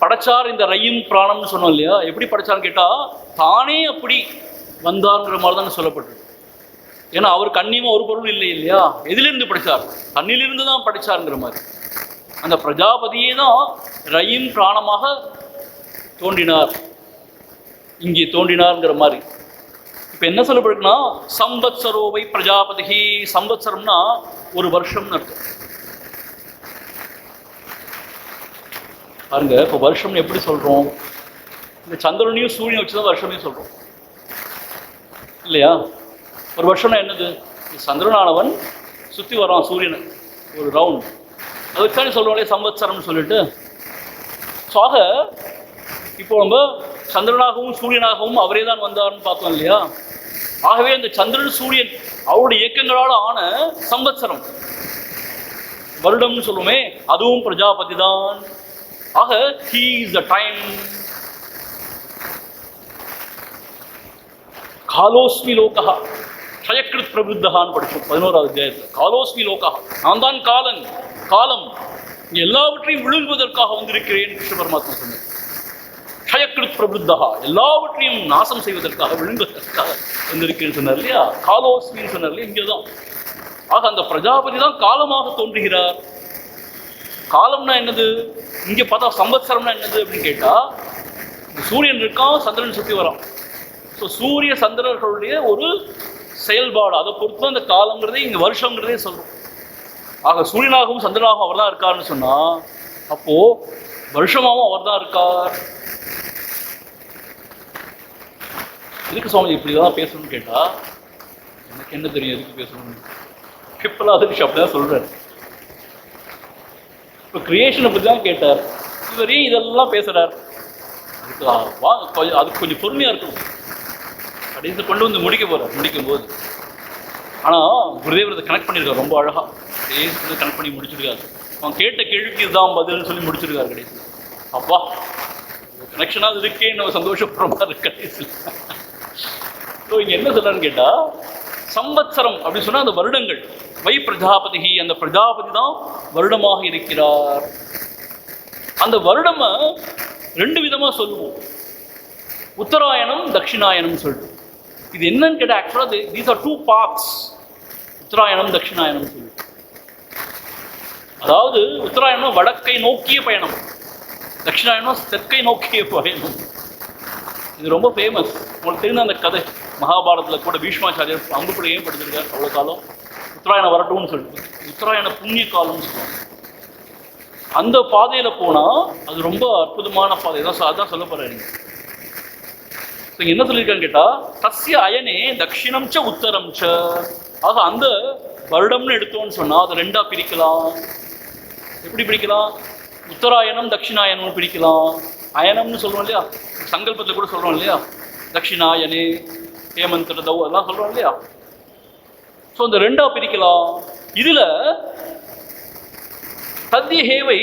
படைச்சார் இந்த ரய்யும் பிராணம்னு சொன்னோம் இல்லையா. எப்படி படைச்சார்னு கேட்டால் தானே அப்படி வந்தார்ங்கிற மாதிரி தான் சொல்லப்பட்டிருக்கு. ஏன்னா அவர் கண்ணியமாக ஒரு பொருள் இல்லை இல்லையா. எதிலிருந்து படைச்சார்? தண்ணிலிருந்து தான் படைச்சாருங்கிற மாதிரி. அந்த பிரஜாபதியே தான் ரய்யும் பிராணமாக தோன்றினார், இங்கே தோன்றினார்ங்கிற மாதிரி. இப்போ என்ன சொல்லப்படுதுன்னா சம்பத்சரோவை பிரஜாபதி. சம்பத்சரம்னா ஒரு வருஷம்னு அர்த்தம். பாருங்க, இப்போ வருஷம்னு எப்படி சொல்கிறோம்? இந்த சந்திரனையும் சூரியனை வச்சு தான் வருஷமே சொல்கிறோம் இல்லையா. ஒரு வருஷம்னா என்னது? சந்திரனானவன் சுற்றி வரான் சூரியனை ஒரு ரவுண்ட், அதை வச்சானே சொல்கிறோம் இல்லையா சம்பத்சரம்னு சொல்லிட்டு. ஸோ ஆக இப்போ நம்ம சந்திரனாகவும் சூரியனாகவும் அவரே தான் வந்தார்னு பார்த்தோம் இல்லையா. ஆகவே அந்த சந்திரன் சூரியன் அவருடைய இயக்கங்களால் ஆன சம்பத்சரம், வருடம்னு சொல்லுவோமே, அதுவும் பிரஜாபதி தான். ஆக he is the time. காலோஸ்மி லோகா க்ஷயக்ருத் பிரபுத்தகான்னு படிச்சோம் 11வது அத்தியாயத்தில். காலோஸ்மி லோகா, நான் தான் காலன், காலம் எல்லாவற்றையும் விழுங்குவதற்காக வந்திருக்கிறேன் கிருஷ்ண பரமாத்மா சொன்னார். க்ஷயக்ருத் பிரபுத்தகா, எல்லாவற்றையும் நாசம் செய்வதற்காக விழுங்குவதற்காக வந்திருக்கிறேன்னு சொன்னார் இல்லையா. காலோஸ்மின்னு சொன்னார் இல்லையா, இங்கே தான். ஆக அந்த பிரஜாபதி தான் காலமாக தோன்றுகிறார். காலம்னா என்னது? இங்கே பார்த்தா சம்பத்சரம்னா என்னது அப்படின்னு கேட்டால், சூரியன் இருக்கான், சந்திரன் சுற்றி வரான். ஸோ சூரிய சந்திரர்களுடைய ஒரு செயல்பாடு, அதை பொறுத்து தான் இந்த காலங்கிறதே இங்கே வருஷங்கிறதே சொல்கிறோம். ஆக சூரியனாகவும் சந்திரனாகவும் அவர் தான் இருக்காருன்னு சொன்னால், அப்போது வருஷமாகவும் அவர் தான் இருக்கார். எதுக்கு சுவாமி இப்படி தான் பேசணும்னு கேட்டால், எனக்கு என்ன தெரியும் எதுக்கு பேசணும்னு. பிப்பலாதரிஷ் அப்படி தான் சொல்கிறார். இப்போ கிரியேஷனை பற்றி தான் கேட்டார், இவர் ஏன் இதெல்லாம் பேசுகிறார்? அதுக்கு கொஞ்சம் பொறுமையாக இருக்கணும். கடைசி கொண்டு வந்து முடிக்க போகிறார் முடிக்கும்போது. ஆனால் குருதேவர் இதை கனெக்ட் பண்ணியிருக்கார் ரொம்ப அழகாக. கடைசி கனெக்ட் பண்ணி முடிச்சிருக்காரு. அவன் கேட்ட கேள்விக்கு இதுதான் பதில்னு சொல்லி முடிச்சிருக்காரு கடைசி. அப்பா கனெக்ஷனாக இருக்கே நம்ம சந்தோஷப்படுற மாதிரி இருக்கு கடைசியில். ஸோ இங்கே என்ன சொல்கிறான்னு கேட்டால், சம்பத்சரம் அப்படின்னு சொன்னால் அந்த வருடங்கள். வை பிரஜாபதி, அந்த பிரஜாபதி தான் வருடமாக இருக்கிறார். அந்த வருடம் ரெண்டு விதமாக சொல்லுவோம், உத்தராயணம் தட்சிணாயணம் சொல்லிட்டு. இது என்னன்னு கேட்டால் ஆக்சுவலாக தீஸ் ஆர் டூ பார்ட்ஸ், உத்தராயணம் தட்சிணாயணம் சொல்லிட்டு. அதாவது உத்தராயணம் வடக்கை நோக்கிய பயணம், தட்சிணாயணம் தெற்கை நோக்கிய பயணம். இது ரொம்ப ஃபேமஸ். உங்களுக்கு தெரிந்த அந்த கதை மகாபாரதத்தில் கூட பீஷ்மாச்சாரியர் அம்புக்குள்ள ஏன் படுத்திருக்கார் அவ்வளோ காலம்? உத்தராயணம் வரட்டும்னு சொல்லிட்டு, உத்தராயண புண்ணிய காலம்னு சொல்லுவாங்க. அந்த பாதையில் போனால் அது ரொம்ப அற்புதமான பாதை தான். அதான் சொல்ல போகிறாரு. என்ன சொல்லியிருக்கான்னு கேட்டால், தஸ்ய அயனே தட்சிணம் ச உத்தரம் ச. ஆக அந்த வருடம்னு எடுத்தோன்னு சொன்னால் அதை ரெண்டாக பிரிக்கலாம். எப்படி பிரிக்கலாம்? உத்தராயணம் தட்சிணாயணம்னு பிரிக்கலாம். அயனம்னு சொல்கிறோம் இல்லையா, சங்கல்பத்தில் கூட சொல்கிறோம் இல்லையா, தட்சிணாயனே ஹேமந்தரதவ் அதெல்லாம் சொல்கிறோம் இல்லையா. ஸோ இந்த ரெண்டாக பிரிக்கலாம். இதில் தத்ய ஹேவை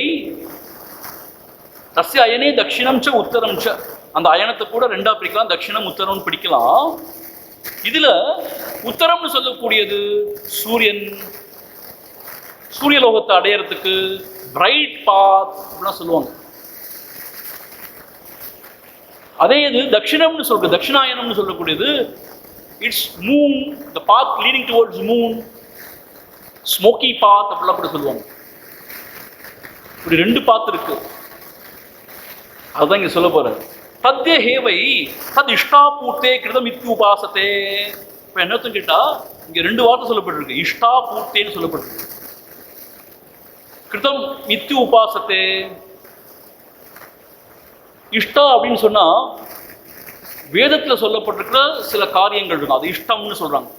தஸ்ய அயனே தட்சிணம் ச உத்தரம் ச, அந்த அயனத்தை கூட ரெண்டாக பிரிக்கலாம், தட்சிணம் உத்தரம்னு பிடிக்கலாம். இதில் உத்தரம்னு சொல்லக்கூடியது சூரியன், சூரியலோகத்தை அடையிறதுக்கு பிரைட் பாத் அப்படின்னா சொல்லுவாங்க. அதே இது தட்சிணம்னு சொல்றது, தட்சிணாயனம்னு சொல்லக்கூடியது it's moon, the path leading towards moon, smoky path அப்படிலாம் கூட சொல்லுவாங்க. இப்படி ரெண்டு பாத் இருக்கு. அதுதான் இங்க சொல்ல போறாரு. தத்ய ஹேவை தத் இஷ்டாபூர்த்தே கிருதம் இத்தி உபாசத்தே. இப்போ என்னத்துன்னு கேட்டா, இங்க ரெண்டு வார்த்தை சொல்லப்பட்டிருக்கு. இஷ்டாபூர்த்தேன்னு சொல்லப்பட்டிருக்கு, கிருதம் இத்தி உபாசத்தே. இஷ்டா அப்படின்னு சொன்னா வேதத்துல சொல்லப்பட்டிருக்கிற சில காரியங்கள் இருக்கும், அது இஷ்டம்னு சொல்றாங்க.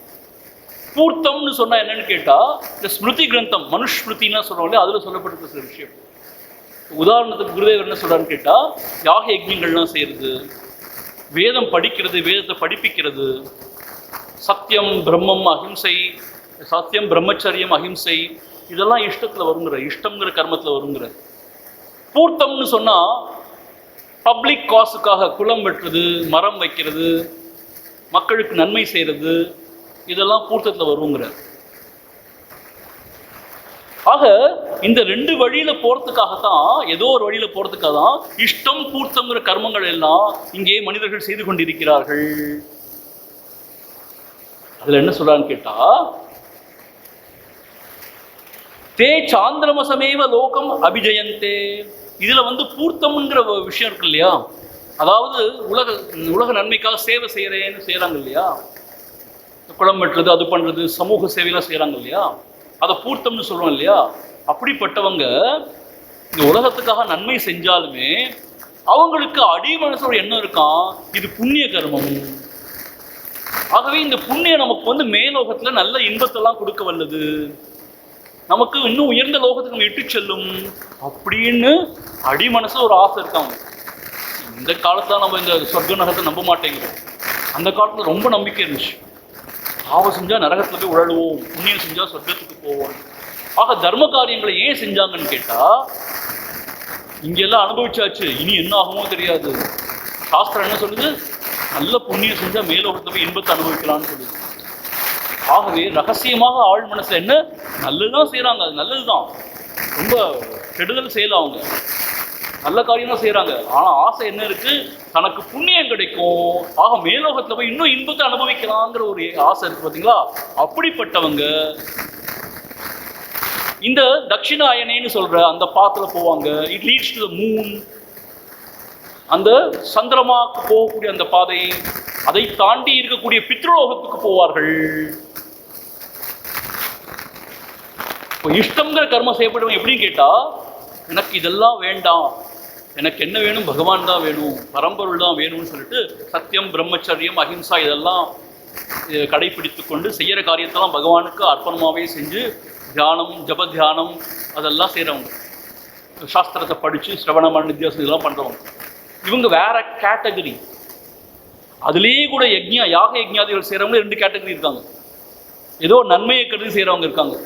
பூர்த்தம்னு சொன்னா என்னன்னு கேட்டா இந்த ஸ்மிருதி கிரந்தம் மனுஸ்மிருத்தின்னா சொல்றோம், அதுல சொல்லப்பட்டிருக்கிற சில விஷயம். உதாரணத்துக்கு குருதேவர் என்ன சொல்றாருன்னு கேட்டா யாக யஜ்ஞங்கள்லாம் செய்யறது, வேதம் படிக்கிறது, வேதத்தை படிப்பிக்கிறது, சத்தியம் பிரம்மம் அஹிம்சை, சத்தியம் பிரம்மச்சரியம் அஹிம்சை, இதெல்லாம் இஷ்டத்துல வருங்கிற, இஷ்டம்ங்கிற கர்மத்துல வருங்கிற. பூர்த்தம்னு சொன்னா பப்ளிக் காசுக்காக குளம் வெட்டுறது, மரம் வைக்கிறது, மக்களுக்கு நன்மை செய்யறது, இதெல்லாம் பூர்த்தத்தில் வருங்கிற. ஆக இந்த ரெண்டு வழியில போறதுக்காகத்தான், ஏதோ ஒரு வழியில போறதுக்காக தான் இஷ்டம் பூர்த்தம்ங்கிற கர்மங்கள் எல்லாம் இங்கே மனிதர்கள் செய்து கொண்டிருக்கிறார்கள். அதுல என்ன சொல்றான்னு கேட்டா தே சாந்திரமசமேவ லோகம் அபிஜயந்தே. இதுல பூர்த்தம்ங்கிற விஷயம் இருக்கு இல்லையா, அதாவது உலக நன்மைக்காக சேவை செய்யறேன்னு செய்யறாங்க இல்லையா, குளம் வெட்டுறது, அது பண்றது, சமூக சேவையெல்லாம் செய்யறாங்க இல்லையா, அதை பூர்த்தம்னு சொல்றோம் இல்லையா. அப்படிப்பட்டவங்க இந்த உலகத்துக்காக நன்மை செஞ்சாலுமே அவங்களுக்கு அடி மனசோட எண்ணம் இருக்கான், இது புண்ணிய கர்மம். ஆகவே இந்த புண்ணியம் நமக்கு மேலோகத்துல நல்ல இன்பத்தெல்லாம் கொடுக்க வல்லது, நமக்கு இன்னும் உயர்ந்த லோகத்துக்கு நம்ம இட்டு செல்லும் அப்படின்னு அடி மனசுல ஒரு ஆசை இருக்காங்க. இந்த காலத்துல நம்ம இந்த சொர்க்க நரகத்தை நம்ப மாட்டேங்கிறோம், அந்த காலத்துல ரொம்ப நம்பிக்கை இருந்துச்சு. பாவம் செஞ்சா நரகத்துல போய் உழலுவோம், புண்ணியம் செஞ்சா சொர்க்கத்துக்கு போவோம். ஆக தர்ம காரியங்களை ஏன் செஞ்சாங்கன்னு கேட்டா இங்கெல்லாம் அனுபவிச்சாச்சு, இனி என்ன ஆகுமோ தெரியாது. சாஸ்திரம் என்ன சொல்லுது, நல்ல புண்ணியம் செஞ்சா மேலோகத்துல போய் இன்பத்தை அனுபவிக்கலாம்னு சொல்லுது. ஆகவே ரகசியமாக ஆழ் மனசுல என்ன நல்லதுதான் செய்யறாங்க, அது நல்லதுதான், ரொம்ப கெடுதல் செய்யல, அவங்க நல்ல காரியம் தான் செய்யறாங்க. ஆனா ஆசை என்ன இருக்கு, தனக்கு புண்ணியம் கிடைக்கும், ஆக மேலோகத்துல போய் இன்னும் இன்பத்தை அனுபவிக்கலாங்கிற ஒரு ஆசை இருக்கு பாத்தீங்களா. அப்படிப்பட்டவங்க இந்த தட்சிணாயனேன்னு சொல்ற அந்த பாத்துல போவாங்க. It leads to the moon, அந்த சந்திரமாக்கு போகக்கூடிய அந்த பாதை, அதை தாண்டி இருக்கக்கூடிய பித்ருலோகத்துக்கு போவார்கள். இஷ்டம்ங்கிற கர்மம் செய்யப்படுவன் எப்படின்னு கேட்டா, எனக்கு இதெல்லாம் வேண்டாம், எனக்கு என்ன வேணும், பகவான் தான் வேணும், பரம்பொருள் தான் வேணும்னு சொல்லிட்டு சத்தியம் பிரம்மச்சரியம் அஹிம்சா இதெல்லாம் கடைபிடித்து கொண்டு செய்யற காரியத்தெல்லாம் பகவானுக்கு அர்ப்பணமாகவே செஞ்சு தியானம் ஜப தியானம் அதெல்லாம் செய்கிறவங்க, சாஸ்திரத்தை படித்து சிரவண நித்தியாசம் இதெல்லாம் பண்ணுறவங்க. இவங்க வேற கேட்டகரி. அதுலேயே கூட யாக யஜ்ஞாதிகள் செய்கிறவங்க ரெண்டு கேட்டகரி இருக்காங்க. ஏதோ நன்மையை கருதி செய்கிறவங்க இருக்காங்க.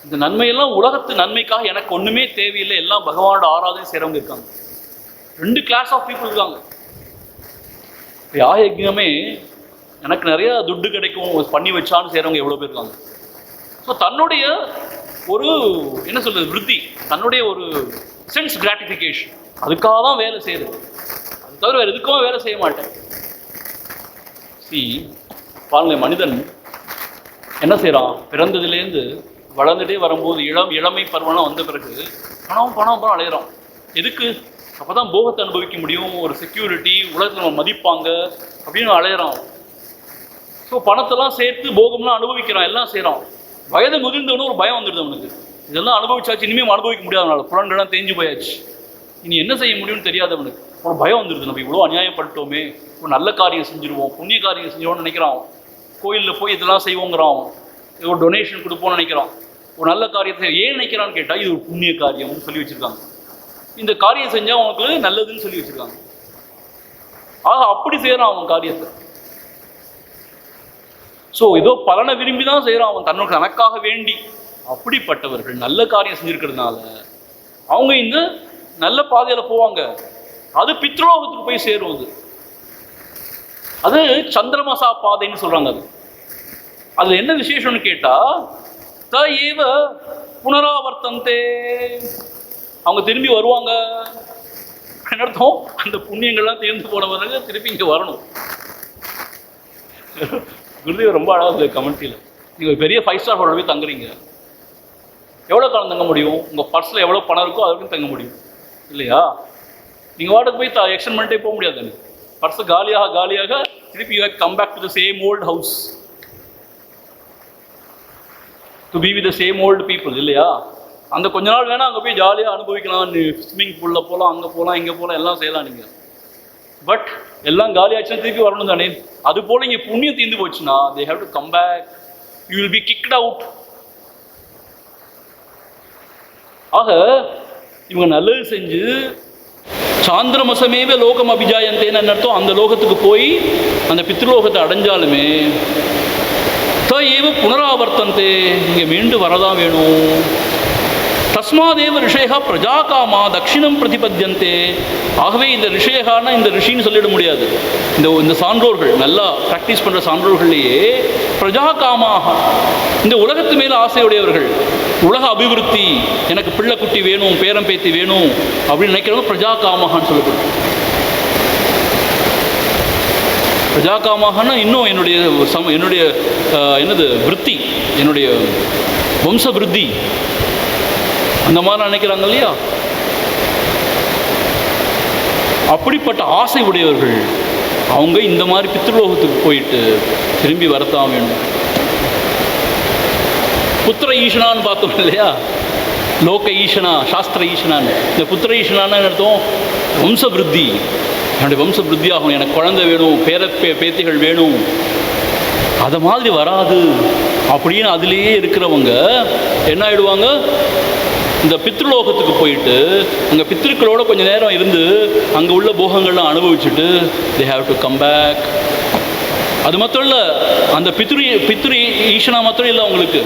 இந்த நன்மையெல்லாம் உலகத்து நன்மைக்காக எனக்கு ஒன்றுமே தேவையில்லை, எல்லாம் பகவானோட ஆராதனை செய்கிறவங்க இருக்காங்க. ரெண்டு கிளாஸ் ஆஃப் பீப்புள் இருக்காங்க. யாக யஜ்ஞமே எனக்கு நிறைய துட்டு கிடைக்கும் பண்ணி வச்சான்னு செய்கிறவங்க எவ்வளோ பேர் இருக்காங்க. ஸோ தன்னுடைய ஒரு என்ன சொல்றது விருத்தி, தன்னுடைய ஒரு சென்ஸ் கிராட்டிஃபிகேஷன், அதுக்காக தான் வேலை செய்யறது, அது தவிர வேறு எதுக்கும் வேலை செய்ய மாட்டேன். பாருங்க, மனிதன் என்ன செய்யறான், பிறந்ததுலேருந்து வளர்ந்துட்டே வரும்போது இளமை பருவம் வந்த பிறகு பணம் அலையிறோம். எதுக்கு? அப்பதான் போகத்தை அனுபவிக்க முடியும், ஒரு செக்யூரிட்டி, உலகத்தில் நம்ம மதிப்பாங்க அப்படின்னு அலையிறோம். ஸோ பணத்தெல்லாம் சேர்த்து போகம்லாம் அனுபவிக்கிறான், எல்லாம் செய்யறான். வயது முதிர்ந்தவனு ஒரு பயம் வந்துடுது அவனுக்கு, இதெல்லாம் அனுபவிச்சாச்சு, இனிமேல் அனுபவிக்க முடியாதனால புலன்கள்லாம் தேஞ்சு போயாச்சு, இனி என்ன செய்ய முடியும்னு தெரியாதவனுக்கு ஒரு பயம் வந்துடுது. நம்ம இவ்வளோ அநியாயம் பண்ணிட்டோமே, ஒரு நல்ல காரியம் செஞ்சுருவோம், புண்ணிய காரியம் செஞ்சிருவோம்னு நினைக்கிறான். கோயிலில் போய் இதெல்லாம் செய்வோங்கிறான், ஒரு டொனேஷன் கொடுப்போம்னு நினைக்கிறான். ஒரு நல்ல காரியத்தை ஏன் நினைக்கிறான்னு கேட்டால் இது ஒரு புண்ணிய காரியம்னு சொல்லி வச்சுருக்காங்க, இந்த காரியம் செஞ்சால் அவனுக்கு நல்லதுன்னு சொல்லி வச்சுருக்காங்க. ஆக அப்படி செய்கிறான் அவன் காரியத்தை. ஸோ ஏதோ பலனை விரும்பி தான் செய்கிறான் அவன், தன்னோட கணக்காக வேண்டி. அப்படிப்பட்டவர்கள் நல்ல காரியம் செஞ்சுருக்கிறதுனால அவங்க இந்த நல்ல பாதையில் போவாங்க. அது பித்ருலோகத்துக்கு போய் சேரும். அது சந்திரமசா பாதைன்னு சொல்கிறாங்க. அது என்ன விசேஷம்னு கேட்டால் த ஏவ புனராவர்த்தந்தே, அவங்க திரும்பி வருவாங்க. என்ன அர்த்தம்? அந்த புண்ணியங்கள்லாம் தீர்ந்து போனவங்க திருப்பி இங்கே வரணும். குருதேவர் ரொம்ப அழகாக கமெண்ட்ரியில், நீங்கள் பெரிய 5 ஸ்டார் ஹோட்டல் போய் தங்குறீங்க, எவ்வளோ காலம் தங்க முடியும்? உங்கள் பர்ஸில் எவ்வளோ பணம் இருக்கோ அது வரைக்கும் தங்க முடியும் இல்லையா? நீங்கள் வாடகை போய் எக்ஸ்டெண்ட் பண்ணிட்டே போக முடியாது தானே. பர்ஸு காலியாக திருப்பி you have come back to the same old house to be with the same old people இல்லையா? அந்த கொஞ்ச நாள் வேணால் அங்கே போய் ஜாலியாக அனுபவிக்கலாம், ஸ்விம்மிங் பூலில் போகலாம், அங்கே போகலாம், இங்கே போகலாம், எல்லாம் செய்யலாம் நீங்கள். பட் எல்லாம் காலியாச்சுன்னா திருப்பி வரணும் தானே. அது போல் இங்கே புண்ணியம் தீர்ந்து போச்சுன்னா they have to come back, you will be kicked out. ஆக இவங்க நல்லது செஞ்சு சாந்திரமசமேவே லோகம் அபிஜாயந்தேன்னு அர்த்தம். அந்த லோகத்துக்கு போய் அந்த பித்ருலோகத்தை அடைஞ்சாலுமே ஏவ புனராவர்த்தந்தே, இங்கே மீண்டு வரதான் வேணும். தஸ்மாதேவ ரிஷேகா பிரஜாகாமா தட்சிணம் பிரதிபத்தியந்தே. ஆகவே இந்த ரிஷேகானா இந்த ரிஷின்னு சொல்லிட முடியாது. இந்த சான்றோர்கள், நல்லா ப்ராக்டிஸ் பண்ணுற சான்றோர்கள்லேயே பிரஜாகாமாக, இந்த உலகத்து மேலே ஆசையுடையவர்கள், உலக அபிவிருத்தி, எனக்கு பிள்ளை குட்டி வேணும், பேரம் பேத்தி வேணும் அப்படின்னு நினைக்கிறவங்க பிரஜாகாமான்னு சொல்லப்படும். பிரஜாகாமாகனா இன்னும் என்னுடைய என்னது விருத்தி, என்னுடைய வம்ச விருத்தி, அந்த மாதிரி நினைக்கிறாங்க இல்லையா. அப்படிப்பட்ட ஆசை உடையவர்கள் அவங்க இந்த மாதிரி பித்ருலோகத்துக்கு போயிட்டு திரும்பி வரத்தான் வேணும். புத்திர ஈசனான்னு பார்த்தோம் இல்லையா, லோக ஈசனா, சாஸ்திர ஈசனான்னு. இந்த புத்திர ஈசனான்னு அர்த்தம் வம்ச விருத்தி, என்னுடைய வம்ச விருத்தி ஆகணும், எனக்கு குழந்தை வேணும், பேத்திகள் வேணும். அதை மாதிரி வராது அப்படின்னு அதிலேயே இருக்கிறவங்க என்ன ஆயிடுவாங்க, இந்த பித்ருலோகத்துக்கு போயிட்டு அங்கே பித்ருக்களோட கொஞ்சம் நேரம் இருந்து அங்கே உள்ள போகங்கள்லாம் அனுபவிச்சுட்டு they have to come back. அது மாத்திரம் இல்லை, அந்த பித்ரு ஈசனா மாத்திரம் இல்லை, அவங்களுக்கு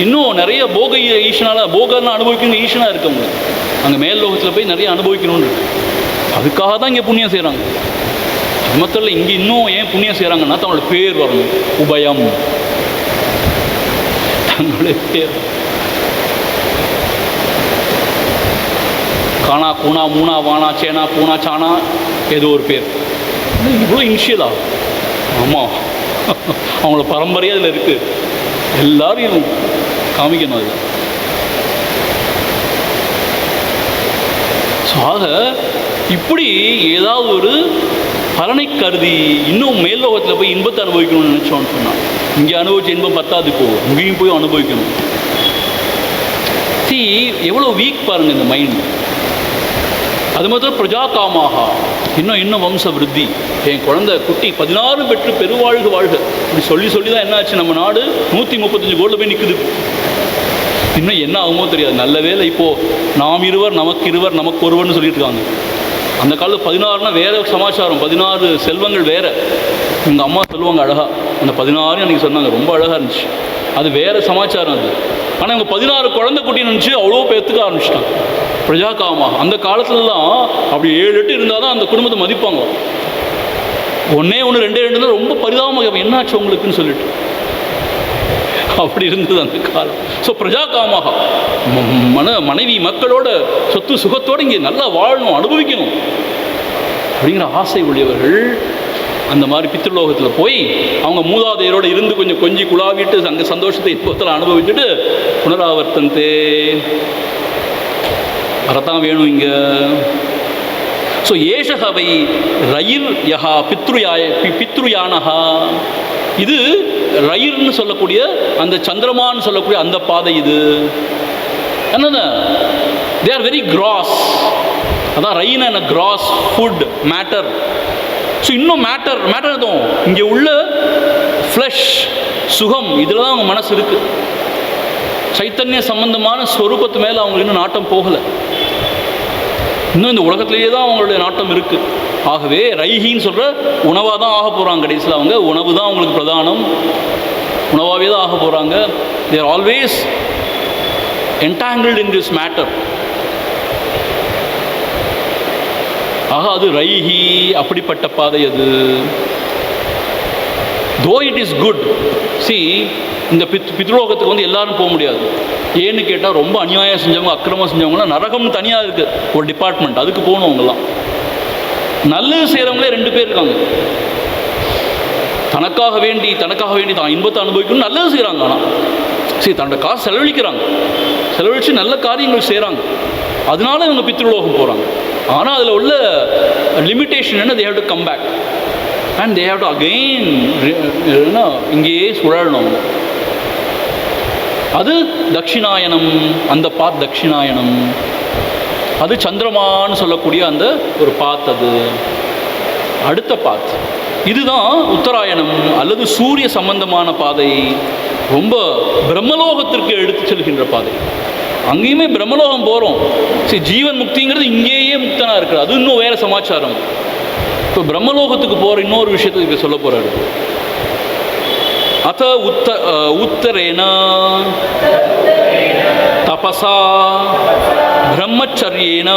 இன்னும் நிறைய போக போகலாம் அனுபவிக்கணும் ஈசனா இருக்கு. அவங்களுக்கு அங்கே மேல் லோகத்தில் போய் நிறைய அனுபவிக்கணும்னு இருக்கு. அதுக்காக தான் இங்கே புண்ணியம் செய்கிறாங்க. அது மாத்திரம் இல்லை, இங்கே இன்னும் ஏன் புண்ணியம் செய்கிறாங்கன்னா தங்களோட பேர் வரணும். உபயம், தங்களுடைய பேர். கானா கூனா மூனா வானா சேனா பூனா சானா ஏதோ ஒரு பேர். இவ்வளோ இனிஷியலா? ஆமாம், அவங்களோட பரம்பரையே அதில் இருக்குது. எல்லாரையும் காமிக்கணும் அது. ஸோ ஆக இப்படி ஏதாவது ஒரு பலனை கருதி இன்னும் மேல் லோகத்தில் போய் இன்பத்தை அனுபவிக்கணும்னு நினச்சோன்னு சொன்னால், இங்கே அனுபவிச்ச இன்பம் பத்தாது, போகும் இங்கேயும் போய் அனுபவிக்கணும். எவ்வளோ வீக் பாருங்கள் இந்த மைண்ட். அது மாத்திரம் பிரஜாகாமாக, இன்னும் வம்ச விருத்தி, என் குழந்தை குட்டி 16 பெற்று பெருவாழ்க வாழ்க, இப்படி சொல்லி தான் என்ன ஆச்சு, நம்ம நாடு 135 கோடில் போய் நிற்குது. இன்னும் என்ன ஆகுமோ தெரியாது. நல்ல வேலை இப்போது நாம் இருவர் நமக்கு ஒருவர்னு சொல்லிட்டு இருக்காங்க. அந்த காலத்தில் 16னா வேறு சமாச்சாரம், 16 செல்வங்கள் வேறு. எங்கள் அம்மா சொல்லுவாங்க அழகாக, அந்த 16 அன்றைக்கி சொன்னாங்க, ரொம்ப அழகாக இருந்துச்சு. அது வேறு சமாச்சாரம் அது. ஆனால் இவங்க 16 குழந்தை குட்டின்னு நினச்சி அவ்வளோ பேத்துக்க ஆரம்பிச்சிட்டாங்க பிரஜாகாமாக. அந்த காலத்துலலாம் அப்படி 7-8 இருந்தால் தான் அந்த குடும்பத்தை மதிப்பாங்க. 1 1 2 2 தான் ரொம்ப பரிதாபமாக, என்னாச்சு உங்களுக்குன்னு சொல்லிட்டு அப்படி இருந்தது அந்த காலம். ஸோ பிரஜாகாமாக, மனைவி மக்களோட சொத்து சுகத்தோடு இங்கே நல்லா வாழணும், அனுபவிக்கணும் அப்படிங்கிற ஆசை உடையவர்கள் அந்த மாதிரி பித்ருலோகத்தில் போய் அவங்க மூதாதையரோடு இருந்து கொஞ்சம் கொஞ்சி குழாவிட்டு அங்கே சந்தோஷத்தை இப்போத்தில் அனுபவிச்சுட்டு புனராவர்த்தந்தே வரத்தான் வேணும் இங்கே. ஸோ ஏஷகவை ரயிர் யஹா பித்ருயானஹா, இது ரயிர்னு சொல்லக்கூடிய அந்த சந்திரமான்னு சொல்லக்கூடிய அந்த பாதை. இது என்னது, தே ஆர் வெரி கிராஸ். அதான் ரயின் என்ன, கிராஸ் ஃபுட் மேட்டர். ஸோ இன்னும் மேட்டர் எதுவும் இங்கே உள்ள ஃப்ளஷ் சுகம் இதில் தான் அவங்க மனசு இருக்குது. சைத்தன்ய சம்பந்தமான ஸ்வரூபத்து மேலே அவங்களுக்கு இன்னும் நாட்டம் போகலை. இன்னும் இந்த உலகத்திலேயே தான் அவங்களுடைய நாட்டம் இருக்குது. ஆகவே ரைஹின்னு சொல்கிற உணவாக தான் ஆக போகிறாங்க. கடைசியில் அவங்க உணவு தான் அவங்களுக்கு பிரதானம், உணவாகவே தான் ஆக போகிறாங்க. They are always என்டாங்கிள்ட் in this matter. ஆக அது ரைஹி, அப்படிப்பட்ட பாதை அது. Though it is good. C, இந்த பித்ருலோகத்துக்கு வந்து எல்லாரும் போக முடியாது. ஏன்னு கேட்டால் ரொம்ப அநியாயம் செஞ்சவங்க, அக்கிரமம் செஞ்சவங்களாம் நரகம்னு தனியாக இருக்குது ஒரு டிபார்ட்மெண்ட், அதுக்கு போகணும். அவங்களாம் நல்லது செய்கிறவங்களே 2 பேர் இருக்காங்க. தனக்காக வேண்டி தான் இன்பத்தை அனுபவிக்கணும் நல்லது செய்கிறாங்க. ஆனால் சரி, தன்னோட காசு செலவழித்து நல்ல காரியங்கள் செய்கிறாங்க. அதனால இவங்க பித்ருலோகம் போகிறாங்க. ஆனால் அதில் உள்ள லிமிட்டேஷன் என்ன, they have to come back and they have to again இங்கேயே சுழலணும். அது தட்சிணாயனம், அந்த பாத் தட்சிணாயனம். அது சந்திரமான்னு சொல்லக்கூடிய அந்த ஒரு பாத். அது அடுத்த பாத். இதுதான் உத்தராயணம் அல்லது சூரிய சம்பந்தமான பாதை. ரொம்ப பிரம்மலோகத்திற்கு எடுத்து செல்கின்ற பாதை. அங்கேயுமே பிரம்மலோகம் போகிறோம். சரி, ஜீவன் முக்திங்கிறது இங்கேயே முக்தனாக இருக்கிறது, அது இன்னும் வேறு சமாச்சாரம். இப்போ பிரம்மலோகத்துக்கு போகிற இன்னொரு விஷயத்துக்கு இப்போ சொல்ல போகிறாரு. அத உத்தரேன தபசா பிரம்மச்சர்யேன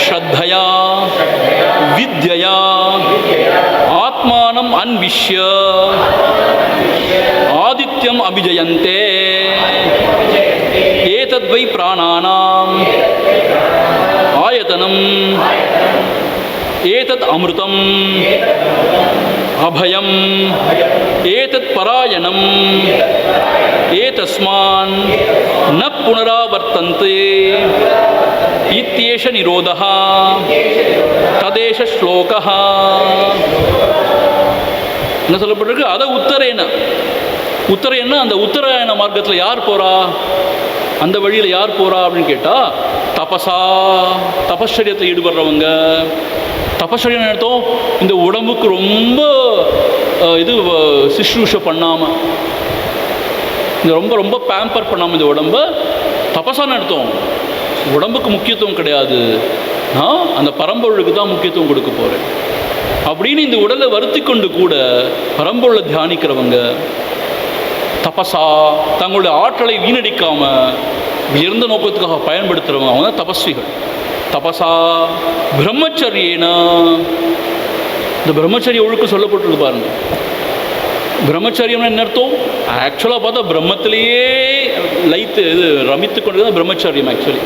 ஸ்ரத்தயா வித்யயா ஆத்மானம் அன்விஷ்ய ஆதித்யம் அபிஜயந்தே ஏதத்வை பிராணானாம் ஆயதனம் ஏதத் அமிர்தம் அபயம் ஏதத் பராயணம் ஏதஸ்மான் ந புனராவர்த்தந்தே இத்யேஷ நிரோதः ததேஷ ஸ்லோகः. என்ன சொல்லப்பட்டிருக்கு? அதை உத்தரேன அந்த உத்தராயண மார்க்கத்தில் யார் போகிறா, அந்த வழியில் யார் போகிறா அப்படின்னு கேட்டால் தபஸ்சரியத்தில் ஈடுபடுறவங்க. தபஸ்சரியம் அர்த்தம் இந்த உடம்புக்கு ரொம்ப சிஸ்ரூஷை பண்ணாமல், இந்த ரொம்ப பேம்பர் பண்ணாமல் இந்த உடம்பை தபசான்னு அர்த்தம். உடம்புக்கு முக்கியத்துவம் கிடையாது, நான் அந்த பரம்பொருளுக்கு தான் முக்கியத்துவம் கொடுக்க போகிறேன் அப்படின்னு இந்த உடலை வருத்தி கொண்டு கூட பரம்பொருளை தியானிக்கிறவங்க, தபசா தங்களுடைய ஆற்றலை வீணடிக்காமல் உயர்ந்த நோக்கத்துக்காக பயன்படுத்துகிறவங்க, அவங்க தான் தபஸ்விகள். தபசா பிரம்மச்சரியேனா, இந்த பிரம்மச்சரிய ஒழுக்கம் சொல்லப்பட்டிருக்கு பாருங்க. பிரம்மச்சரியம்னு என்ன அர்த்தம்? ஆக்சுவலாக பார்த்தா பிரம்மத்திலேயே ரமித்து கொண்டு தான் பிரம்மச்சரியம் ஆக்சுவலி.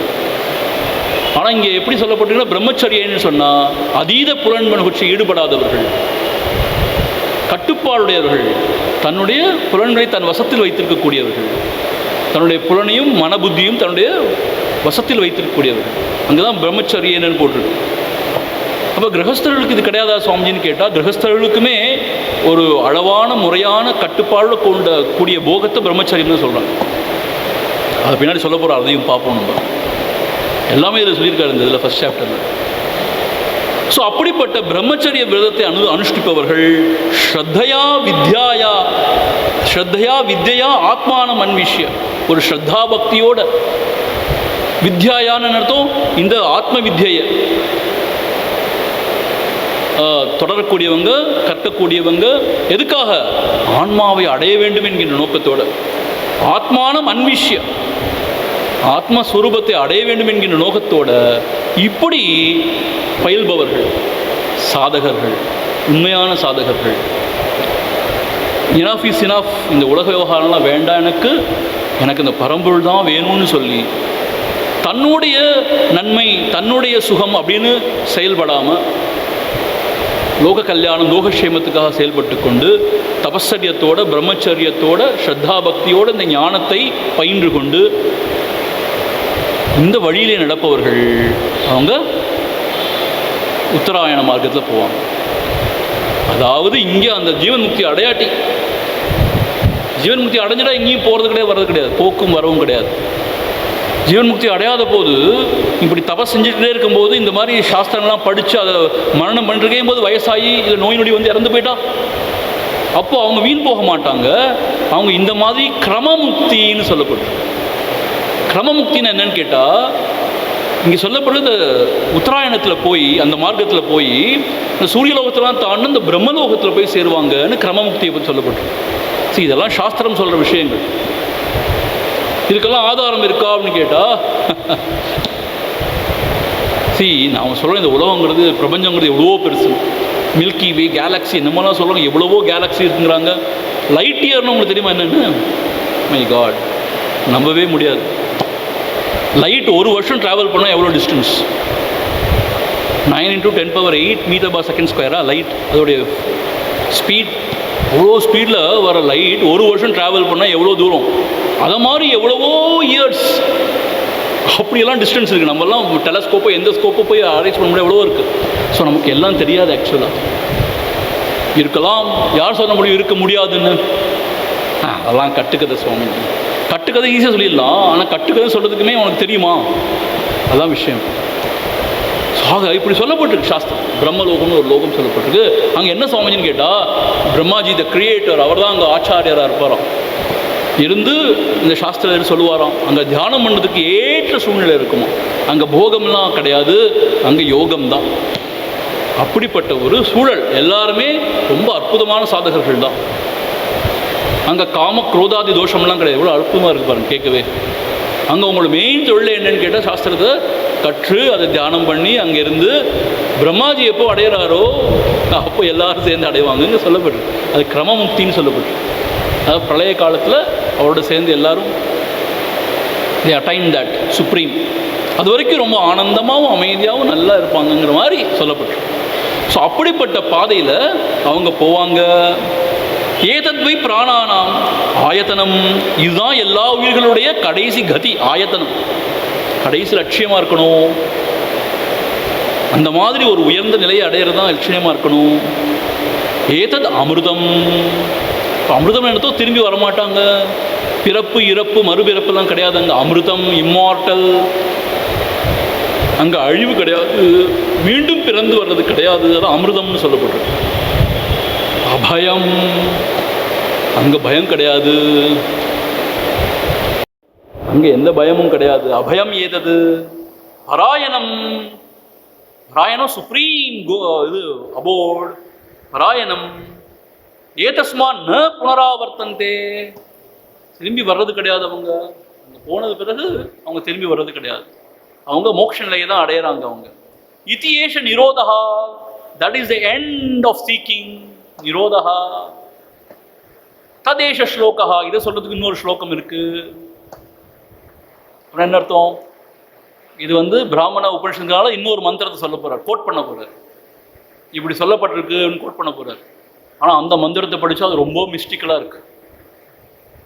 ஆனால் இங்கே எப்படி சொல்லப்பட்டிருக்குன்னா, பிரம்மச்சரியன்னு சொன்னால் அதீத புலன்மன் குறித்து ஈடுபடாதவர்கள், கட்டுப்பாடுடையவர்கள், தன்னுடைய புலன்களை தன் வசத்தில் வைத்திருக்கக்கூடியவர்கள், தன்னுடைய புலனையும் மனபுத்தியும் தன்னுடைய வசத்தில் வைத்திருக்கக்கூடியவர்கள். அங்கே தான் பிரம்மச்சரியன்னு போட்டிருக்கு. அப்போ கிரகஸ்தர்களுக்கு இது கிடையாதா சுவாமிஜின்னு கேட்டால், கிரகஸ்தர்களுக்குமே ஒரு அளவான முறையான கட்டுப்பாடு கொண்ட கூடிய போகத்தை பிரம்மச்சரியம் தான் சொல்கிறாங்க. அது பின்னாடி சொல்ல போகிற அதையும் பார்ப்போம். நம்ம எல்லாமே இதில் சொல்லியிருக்காரு இந்த இதில் ஃபஸ்ட் சாப்டரில். ஸோ அப்படிப்பட்ட பிரம்மச்சரிய விரதத்தை அனுஷ்டிப்பவர்கள் ஸ்ரத்தையா வித்யா ஆத்மானம் அன்விஷ்ய, ஒரு ஸ்ரத்தா பக்தியோட, வித்யாயான்னு அர்த்தம் இந்த ஆத்ம வித்யை தொடரக்கூடியவங்க, கற்கக்கூடியவங்க. எதுக்காக? ஆன்மாவை அடைய வேண்டும் என்கின்ற நோக்கத்தோட, ஆத்மானம் அன்விஷ்ய, ஆத்மஸ்வரூபத்தை அடைய வேண்டும் என்கின்ற நோக்கத்தோட இப்படி பயில்பவர்கள் சாதகர்கள், உண்மையான சாதகர்கள். இனாஃப் இஸ் இனாஃப், இந்த உலக விவகாரம்லாம் வேண்டாம், எனக்கு இந்த பரம்பொருள் தான் வேணும்னு சொல்லி தன்னுடைய நன்மை தன்னுடைய சுகம் அப்படின்னு செயல்படாமல் லோக கல்யாணம் லோகக்ஷேமத்துக்காக செயல்பட்டு கொண்டு தபஸ்சரியத்தோட பிரம்மச்சரியத்தோட ஸ்ரத்தா பக்தியோடு இந்த ஞானத்தை பயின்று கொண்டு இந்த வழியிலே நடப்பவர்கள் அவங்க உத்தராயண மார்க்கத்தில் போவாங்க. அதாவது இங்கே அந்த ஜீவன் முக்தி அடையாட்டி, ஜீவன் முக்தி அடைஞ்சிட்டா எங்கேயும் போகிறது கிடையாது, வர்றது கிடையாது, போக்கும் வரவும் கிடையாது. ஜீவன் முக்தி அடையாத போது இப்படி தபஸ் செஞ்சுக்கிட்டே இருக்கும்போது இந்த மாதிரி சாஸ்திரங்கள்லாம் படித்து அதை மரணம் பண்ணிருக்கும் போது வயசாகி இல்லை நோய் நொடி வந்து இறந்து போயிட்டா அப்போது அவங்க வீண் போக மாட்டாங்க. அவங்க இந்த மாதிரி கிரமமுக்தின்னு சொல்லப்படும். கிரமமுக்தின்னு என்னன்னு கேட்டால், இங்கே சொல்லப்படுறது இந்த உத்தராயணத்தில் போய் அந்த மார்க்கத்தில் போய் இந்த சூரியலோகத்தெல்லாம் தாண்டி இந்த பிரம்மலோகத்தில் போய் சேருவாங்கன்னு கிரமமுக்தியை பற்றி சொல்லப்பட்டு. சரி, இதெல்லாம் சாஸ்திரம் சொல்கிற விஷயங்கள். இதுக்கெல்லாம் ஆதாரம் இருக்கா அப்படின்னு கேட்டால், நான் சொல்கிறேன், இந்த உலகங்கிறது பிரபஞ்சங்கிறது எவ்வளவோ பெருசு. மில்கி வே, கேலக்ஸி, என்னமெல்லாம் சொல்கிறாங்க, எவ்வளவோ கேலக்ஸி இருக்குங்கிறாங்க. லைட் இயர்னு உங்களுக்கு தெரியுமா என்னென்னு? மை காட், நம்பவே முடியாது. லைட் ஒரு வருஷம் ட்ராவல் பண்ணால் எவ்வளோ டிஸ்டன்ஸ்? 9 × 10⁸ மீட்டர்/செகண்ட் லைட், அதோடைய ஸ்பீட். அவ்வளோ ஸ்பீடில் வர லைட் ஒரு வருஷம் ட்ராவல் பண்ணால் எவ்வளோ தூரம்? அதை மாதிரி எவ்வளவோ இயர்ஸ், அப்படியெல்லாம் டிஸ்டன்ஸ் இருக்குது. நம்மலாம் டெலஸ்கோப்போ எந்த ஸ்கோப்போ போய் அரேஞ்ச் பண்ண முடியாது, எவ்வளோ இருக்குது. ஸோ நமக்கு எல்லாம் தெரியாது. ஆக்சுவலாக இருக்கலாம், யார் சொல்ல முடியும் இருக்க முடியாதுன்னு? அதெல்லாம் கட்டுக்கதை சுவாமி. கட்டுக்கதை ஈஸியாக சொல்லிடலாம், ஆனால் கட்டுக்கதை சொல்கிறதுக்குமே உனக்கு தெரியுமா? அதான் விஷயம். ஆக இப்படி சொல்லப்பட்டிருக்கு சாஸ்திரம். பிரம்மலோகம்னு ஒரு லோகம் சொல்லப்பட்டிருக்கு. அங்கே என்ன சுவாமிஜின்னு கேட்டால், பிரம்மாஜி த கிரியேட்டர், அவர் தான் அங்கே ஆச்சாரியராக இருப்பாராம். இருந்து இந்த சாஸ்திரர் சொல்லுவாராம், அங்கே தியானம் பண்ணுறதுக்கு ஏற்ற சூழ்நிலை இருக்குமா. அங்கே போகம்லாம் கிடையாது, அங்கே யோகம்தான். அப்படிப்பட்ட ஒரு சூழல். எல்லாருமே ரொம்ப அற்புதமான சாதகர்கள் தான். அங்கே காம குரோதாதி தோஷம்லாம் கிடையாது. எவ்வளோ அற்புதமாக இருக்குது பாருங்க கேட்கவே. அங்கே உங்களோட மெயின் தொழில் என்னன்னு கேட்டால் சாஸ்திரத்தை கற்று அதை தியானம் பண்ணி அங்கே இருந்து பிரம்மாஜி எப்போ அடையிறாரோ அப்போ எல்லாரும் சேர்ந்து அடைவாங்கன்னு சொல்லப்பட்டிருக்கு. அது கிரமமுக்தின்னு சொல்லப்பட்டிருக்கு. அதாவது பிரளய காலத்தில் அவரோட சேர்ந்து எல்லாரும் they attain that supreme. அது வரைக்கும் ரொம்ப ஆனந்தமாகவும் அமைதியாகவும் நல்லா இருப்பாங்கங்கிற மாதிரி சொல்லப்பட்டிருக்கு. ஸோ அப்படிப்பட்ட பாதையில் அவங்க போவாங்க. ஏதத்வை பிராணானாம் ஆயத்தனம், இதுதான் எல்லா உயிர்களுடைய கடைசி கதி. ஆயத்தனம் கடைசி லட்சியமாக இருக்கணும். அந்த மாதிரி ஒரு உயர்ந்த நிலையை அடையிறது தான் லட்சியமாக இருக்கணும். ஏதத் அமிர்தம். அமிர்தம் என்னத்தோ திரும்பி வரமாட்டாங்க. பிறப்பு இறப்பு மறுபிறப்புலாம் கிடையாது. அங்கே அமிர்தம், இம்மார்டல். அங்கே அழிவு கிடையாது, மீண்டும் பிறந்து வர்றது கிடையாது. அதான் அமிர்தம்னு சொல்லப்பட்டிருக்கு. அபயம், அங்கே பயம் கிடையாது. அங்கே எந்த பயமும் கிடையாது. அபயம் ஏதது பராயணம். பராயணம் சுப்ரீம் இது அபோர்ட் பராயணம். ஏதஸ்மான் ந புனராவர்த்தந்தே, திரும்பி வர்றது கிடையாது. அவங்க அங்கே போனது பிறகு அவங்க திரும்பி வர்றது கிடையாது. அவங்க மோட்ச நிலையை தான் அடையிறாங்க. அவங்க இதியேஷ நிரோதா, that is the end of seeking. நிரோதா ததேஷ ஸ்லோகா. இதை சொல்றதுக்கு இன்னொரு ஸ்லோகம் இருக்கு. என்ன அர்த்தம்? இது பிராமண உபனிஷத்துனால இன்னொரு மந்திரத்தை சொல்ல போறார், கோட் பண்ண போறார். இப்படி சொல்லப்பட்டிருக்குன்னு கோட் பண்ண போறார். ஆனால் அந்த மந்திரத்தை படித்தா அது ரொம்ப மிஸ்டிக்கலாக இருக்குது.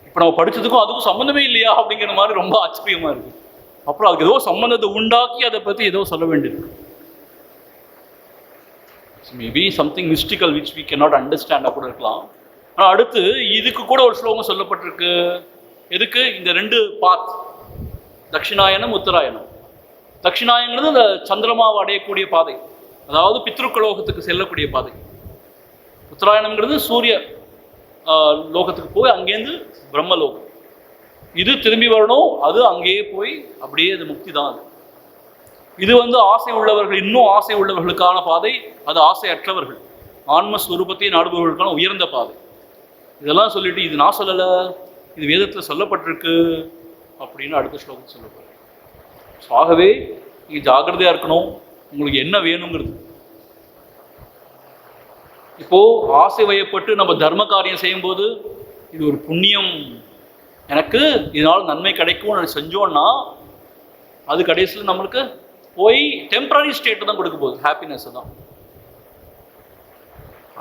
இப்போ நம்ம படித்ததுக்கும் அதுக்கும் சம்மந்தமே இல்லையா அப்படிங்கிற மாதிரி ரொம்ப ஆச்சரியமாக இருக்குது. அப்புறம் அதுக்கு ஏதோ சம்மந்தத்தை உண்டாக்கி அதை பற்றி ஏதோ சொல்ல வேண்டியிருக்கு. Maybe something mystical which we cannot அண்டர்ஸ்டாண்டாக கூட இருக்கலாம். ஆனால் அடுத்து இதுக்கு கூட ஒரு ஸ்லோகம் சொல்லப்பட்டிருக்கு. எதுக்கு? இந்த ரெண்டு பாத், தட்சிணாயனம் உத்தராயணம். தட்சிணாயங்கிறது இந்த சந்திரமாவை அடையக்கூடிய பாதை, அதாவது பித்ருக்கலோகத்துக்கு செல்லக்கூடிய பாதை. உத்தராயணம்ங்கிறது சூரிய லோகத்துக்கு போய் அங்கேருந்து பிரம்மலோகம். இது திரும்பி வரணும், அது அங்கேயே போய் அப்படியே அது முக்தி தான். அது இது ஆசை உள்ளவர்கள், இன்னும் ஆசை உள்ளவர்களுக்கான பாதை. அது ஆசை அற்றவர்கள், ஆன்மஸ்வரூபத்தை நாடுபவர்களுக்கான உயர்ந்த பாதை. இதெல்லாம் சொல்லிட்டு இது நான் சொல்லலை, இது வேதத்தில் சொல்லப்பட்டிருக்கு அப்படின்னு அடுத்த ஸ்லோகத்தில் சொல்லப்படுது. ஆகவே நீங்கள் ஜாக்கிரதையாக இருக்கணும். உங்களுக்கு என்ன வேணுங்கிறது. இப்போது ஆசை வயப்பட்டு நம்ம தர்ம காரியம் செய்யும்போது இது ஒரு புண்ணியம், எனக்கு இதனால் நன்மை கிடைக்கும்னு செஞ்சோன்னா அது கடைசியில் நம்மளுக்கு போய் டெம்பரரி ஸ்டேட்டு தான் கொடுக்க போகுது, ஹாப்பினஸ் தான்.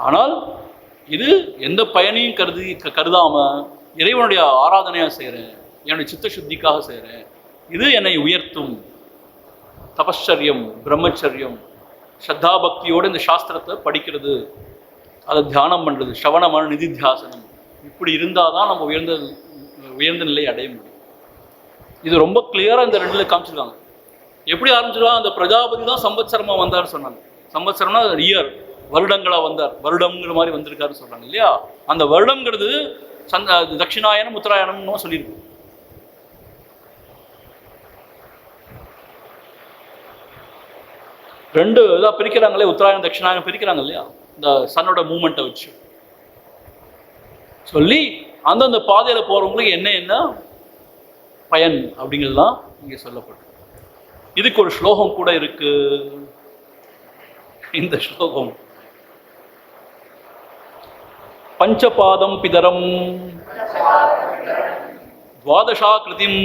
ஆனால் இது எந்த பயனையும் கருதாமல் இறைவனுடைய ஆராதனையாக செய்கிறேன், என்னுடைய சித்த சுத்திக்காக செய்கிறேன், இது என்னை உயர்த்தும். தபஸ்சரியம், பிரம்மச்சரியம், ஸ்ரத்தா பக்தியோடு இந்த சாஸ்திரத்தை படிக்கிறது, அதை தியானம் பண்ணுறது, ஸ்ரவணமான நிதித்தியாசனம், இப்படி இருந்தால் தான் நம்ம உயர்ந்த நிலையை அடைய முடியும். இது ரொம்ப கிளியராக இந்த ரெண்டுல காமிச்சிருக்காங்க. எப்படி ஆரம்பிச்சிருக்காங்க? அந்த பிரஜாபதி தான் சம்பத்சரமாக வந்தார் சொன்னாங்க. சம்பத்சரம்னா இயர், வருடங்களாக வந்தார், வருடம்ங்கிற மாதிரி வந்திருக்காருன்னு சொல்கிறாங்க இல்லையா? அந்த வருடங்கிறது தட்சிணாயனம் உத்தராயணம்னு சொல்லியிருக்கு. ரெண்டு இதாக பிரிக்கிறாங்களே, உத்தராயணம் தட்சிணாயனம் பிரிக்கிறாங்க இல்லையா? இந்த சன்னோட மூமெண்ட்டை வச்சு சொல்லி அந்தந்த பாதையில் போகிறவங்களுக்கு என்ன பயன் அப்படிங்கிறதுலாம் இங்கே சொல்லப்படும். இதுக்கு ஒரு ஸ்லோகம் கூட இருக்கு. இந்த ஸ்லோகம் பஞ்சபாதம் பிதரம் துவாதசாகிருதிம்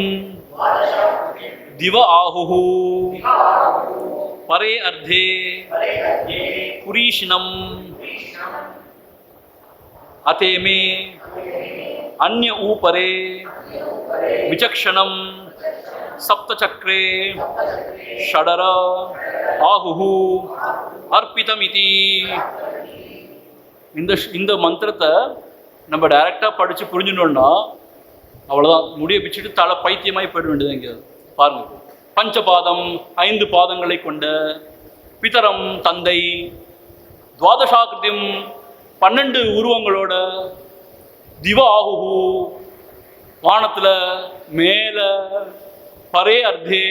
திவ ஆஹுஹு பரே அர்த்தே புரீஷினம் அத்தேமே அன்ய ஊபரே விசக்ஷணம் சப்தசக்ரே ஷடர ஆஹுஹு அர்ப்பிதமிதி. இந்த மந்திரத்தை நம்ம டைரெக்டாக படித்து புரிஞ்சுனோன்னா அவ்வளோதான், முடியை பிச்சுட்டு தலை பைத்தியமாய் போயிட வேண்டியது எங்கேயாவது. பாருங்க, பஞ்சபாதம் 5 பாதங்களை கொண்ட, பிதரம் தந்தை, துவாதசாகிருத்தியம் 12 உருவங்களோட, திவ ஆகுகு வானத்தில் மேல, பரே அர்த்தே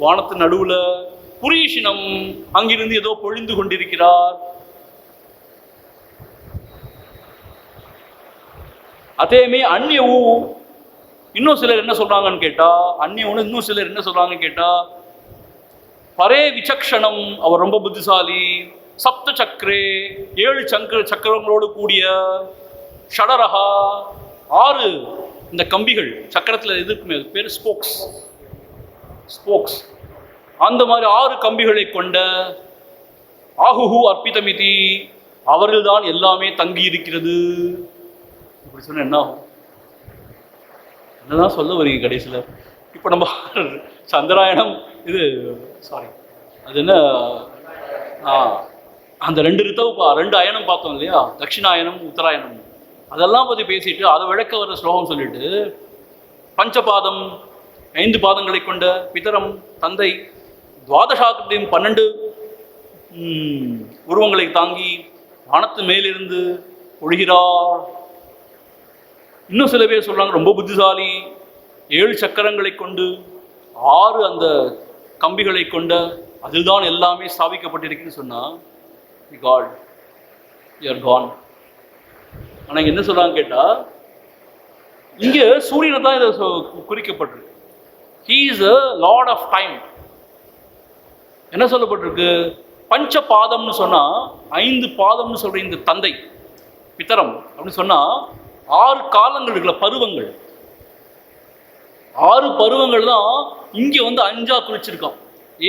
வானத்து நடுவில், புரீஷினம் அங்கிருந்து ஏதோ பொழிந்து கொண்டிருக்கிறார். அதேமே அந்நியவு இன்னும் சிலர் என்ன சொல்றாங்கன்னு கேட்டா, அந்நியவுன்னு இன்னும் சிலர் என்ன சொல்றாங்கன்னு கேட்டா, பரே விசக்ஷணம் அவர் ரொம்ப புத்திசாலி, சப்த சக்கரே 7 சக்கரங்களோடு கூடிய, ஷடரஹா 6 இந்த கம்பிகள் சக்கரத்தில் எதிர்க்குமே அது பேர் ஸ்போக்ஸ், அந்த மாதிரி 6 கம்பிகளை கொண்ட, ஆகுஹு அர்ப்பிதமிதி அவர்கள்தான் எல்லாமே தங்கி இருக்கிறது. இப்படி சொன்ன என்ன ஆகும்? என்னதான் சொல்ல வரீங்க கடைசியில்? இப்போ நம்ம சந்திராயணம் இது சாரி அது என்ன அந்த 2 ரித்தவு 2 அயனம் பார்த்தோம் இல்லையா, தட்சிணாயனம் உத்தராயணம், அதெல்லாம் பற்றி பேசிட்டு அதை விளக்க வர ஸ்லோகம் சொல்லிட்டு, பஞ்சபாதம் 5 பாதங்களை கொண்ட, பிதரம் தந்தை, துவாதசாகிருத்தியம் 12 உருவங்களை தாங்கி வானத்து மேலிருந்து ஒழுகிறார். இன்னும் சில பேர் சொல்றாங்க ரொம்ப புத்திசாலி, 7 சக்கரங்களை கொண்டு 6 அந்த கம்பிகளை கொண்ட, அதில்தான் எல்லாமே ஸ்தாபிக்கப்பட்டிருக்குன்னு சொன்னா, காட் யூ ஆர் கான். ஆனா இங்க என்ன சொல்றாங்க கேட்டா, இங்க சூரியனை தான் இதை குறிக்கப்பட்டிருக்கு. He is a lord of time. என்ன சொல்லப்பட்டிருக்கு? பஞ்ச பாதம்னு சொன்னா, 5 பாதம்னு சொல்ற இந்த தந்தை பிதரம் அப்படின்னு சொன்னா, 6 காலங்கள் இருக்குல்ல, பருவங்கள், 6 பருவங்கள் தான் இங்க வந்து 5ஆ குறிச்சிருக்கோம்.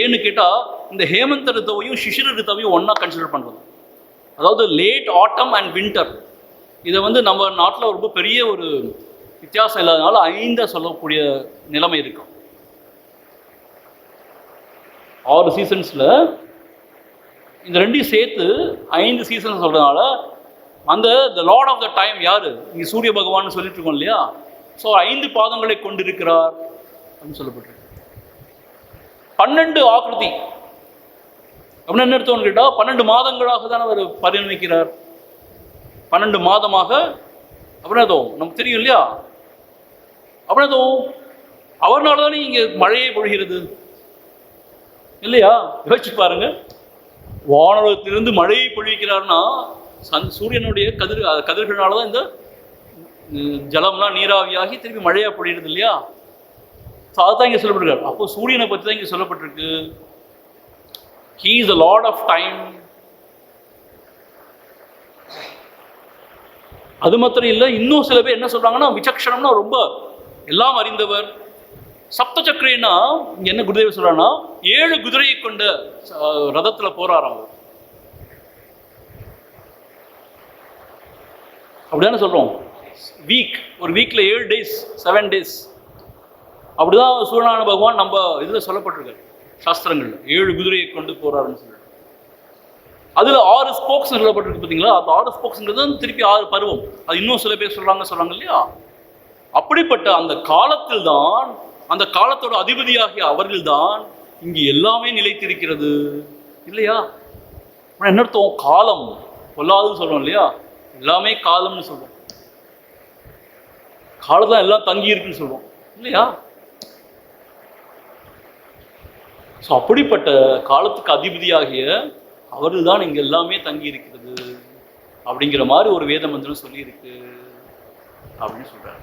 ஏன்னு கேட்டா, இந்த ஹேமந்த ரித்தவையும் சிசிர ரித்தவையும் ஒன்னா கன்சிடர் பண்றது. அதாவது லேட் ஆட்டம் அண்ட் வின்டர், இதை வந்து நம்ம நாட்டில் ரொம்ப பெரிய ஒரு வித்தியாசம் இல்லாதனால 5 சொல்லக்கூடிய நிலைமை இருக்கும். 6 சீசன்ஸில் இந்த 2 சேர்த்து 5 சீசன் சொல்றதுனால, அந்த த லார்ட் ஆஃப் த டைம் யாரு? இங்கே சூரிய பகவான் சொல்லிட்டு இருக்கோம் இல்லையா. ஸோ 5 பாதங்களை கொண்டிருக்கிறார் அப்படின்னு சொல்லப்பட்டிருக்கு. 12 ஆக்கிருதி அப்படின்னு என்ன அர்த்தம்னு கேட்டால், 12 மாதங்களாக தான் அவர் பரிணமிக்கிறார். 12 மாதமாக அப்படின்னா நமக்கு தெரியும் இல்லையா. அப்படின்னா அவர்னால தானே இங்கே மழையே பொழிகிறது இல்லையா. யோசிச்சு பாருங்க, வானத்திலிருந்து மழையை பொழிக்கிறார்னா சூரியனுடைய கதிர்களால தான் இந்த ஜலம்லாம் நீராவியாகி திருப்பி மழையா பொழிகிறது இல்லையா. ஸோ அதுதான் இங்கே சொல்லப்பட்டிருக்காரு. அப்போ சூரியனை பற்றி தான் இங்கே சொல்லப்பட்டிருக்கு. He is the lord of time. அது மாத்திரம் இல்லை, இன்னும் சில பேர் என்ன சொல்றாங்கன்னா, விசக்ஷணம்னா ரொம்ப எல்லாம் அறிந்தவர். சப்த சக்கரேன்னா இங்க என்ன குருதேவர் சொல்றாங்கன்னா, 7 குதிரையை கொண்ட ரதத்துல போறாராம். அப்படிதானே சொல்றோம். ஒரு வீக்ல 7 டேஸ் 7 டேஸ் அப்படிதான் சூரியநாராயண பகவான் நம்ம இதுல சொல்லப்பட்டிருக்காரு சாஸ்திரங்கள்ல. 7 குதிரையை கொண்டு போறாருன்னு சொல்லிட்டு, அதுல 6 ஸ்போக்ஸ் சொல்லப்பட்டிருக்கு பார்த்தீங்களா. அந்த 6 ஸ்போக்ஸ்ங்கிறது திருப்பி 6 பருவம். அது இன்னும் சில பேர் சொல்றாங்க இல்லையா. அப்படிப்பட்ட அந்த காலத்தில் தான், அந்த காலத்தோட அதிபதியாகிய அவர்கள்தான் இங்கு எல்லாமே நிலைத்திருக்கிறது இல்லையா. என்ன அர்த்தம்? காலம் பொல்லாதுன்னு சொல்றோம் இல்லையா, எல்லாமே காலம்னு சொல்றோம். காலத்தான் எல்லாம் தங்கி இருக்குன்னு சொல்றோம் இல்லையா. ஸோ அப்படிப்பட்ட காலத்துக்கு அதிபதியாகிய அவர்கள் தான் இங்க எல்லாமே தங்கி இருக்கிறது அப்படிங்கிற மாதிரி ஒரு வேத மந்திரம் சொல்லி இருக்கு அப்படின்னு சொல்றாரு.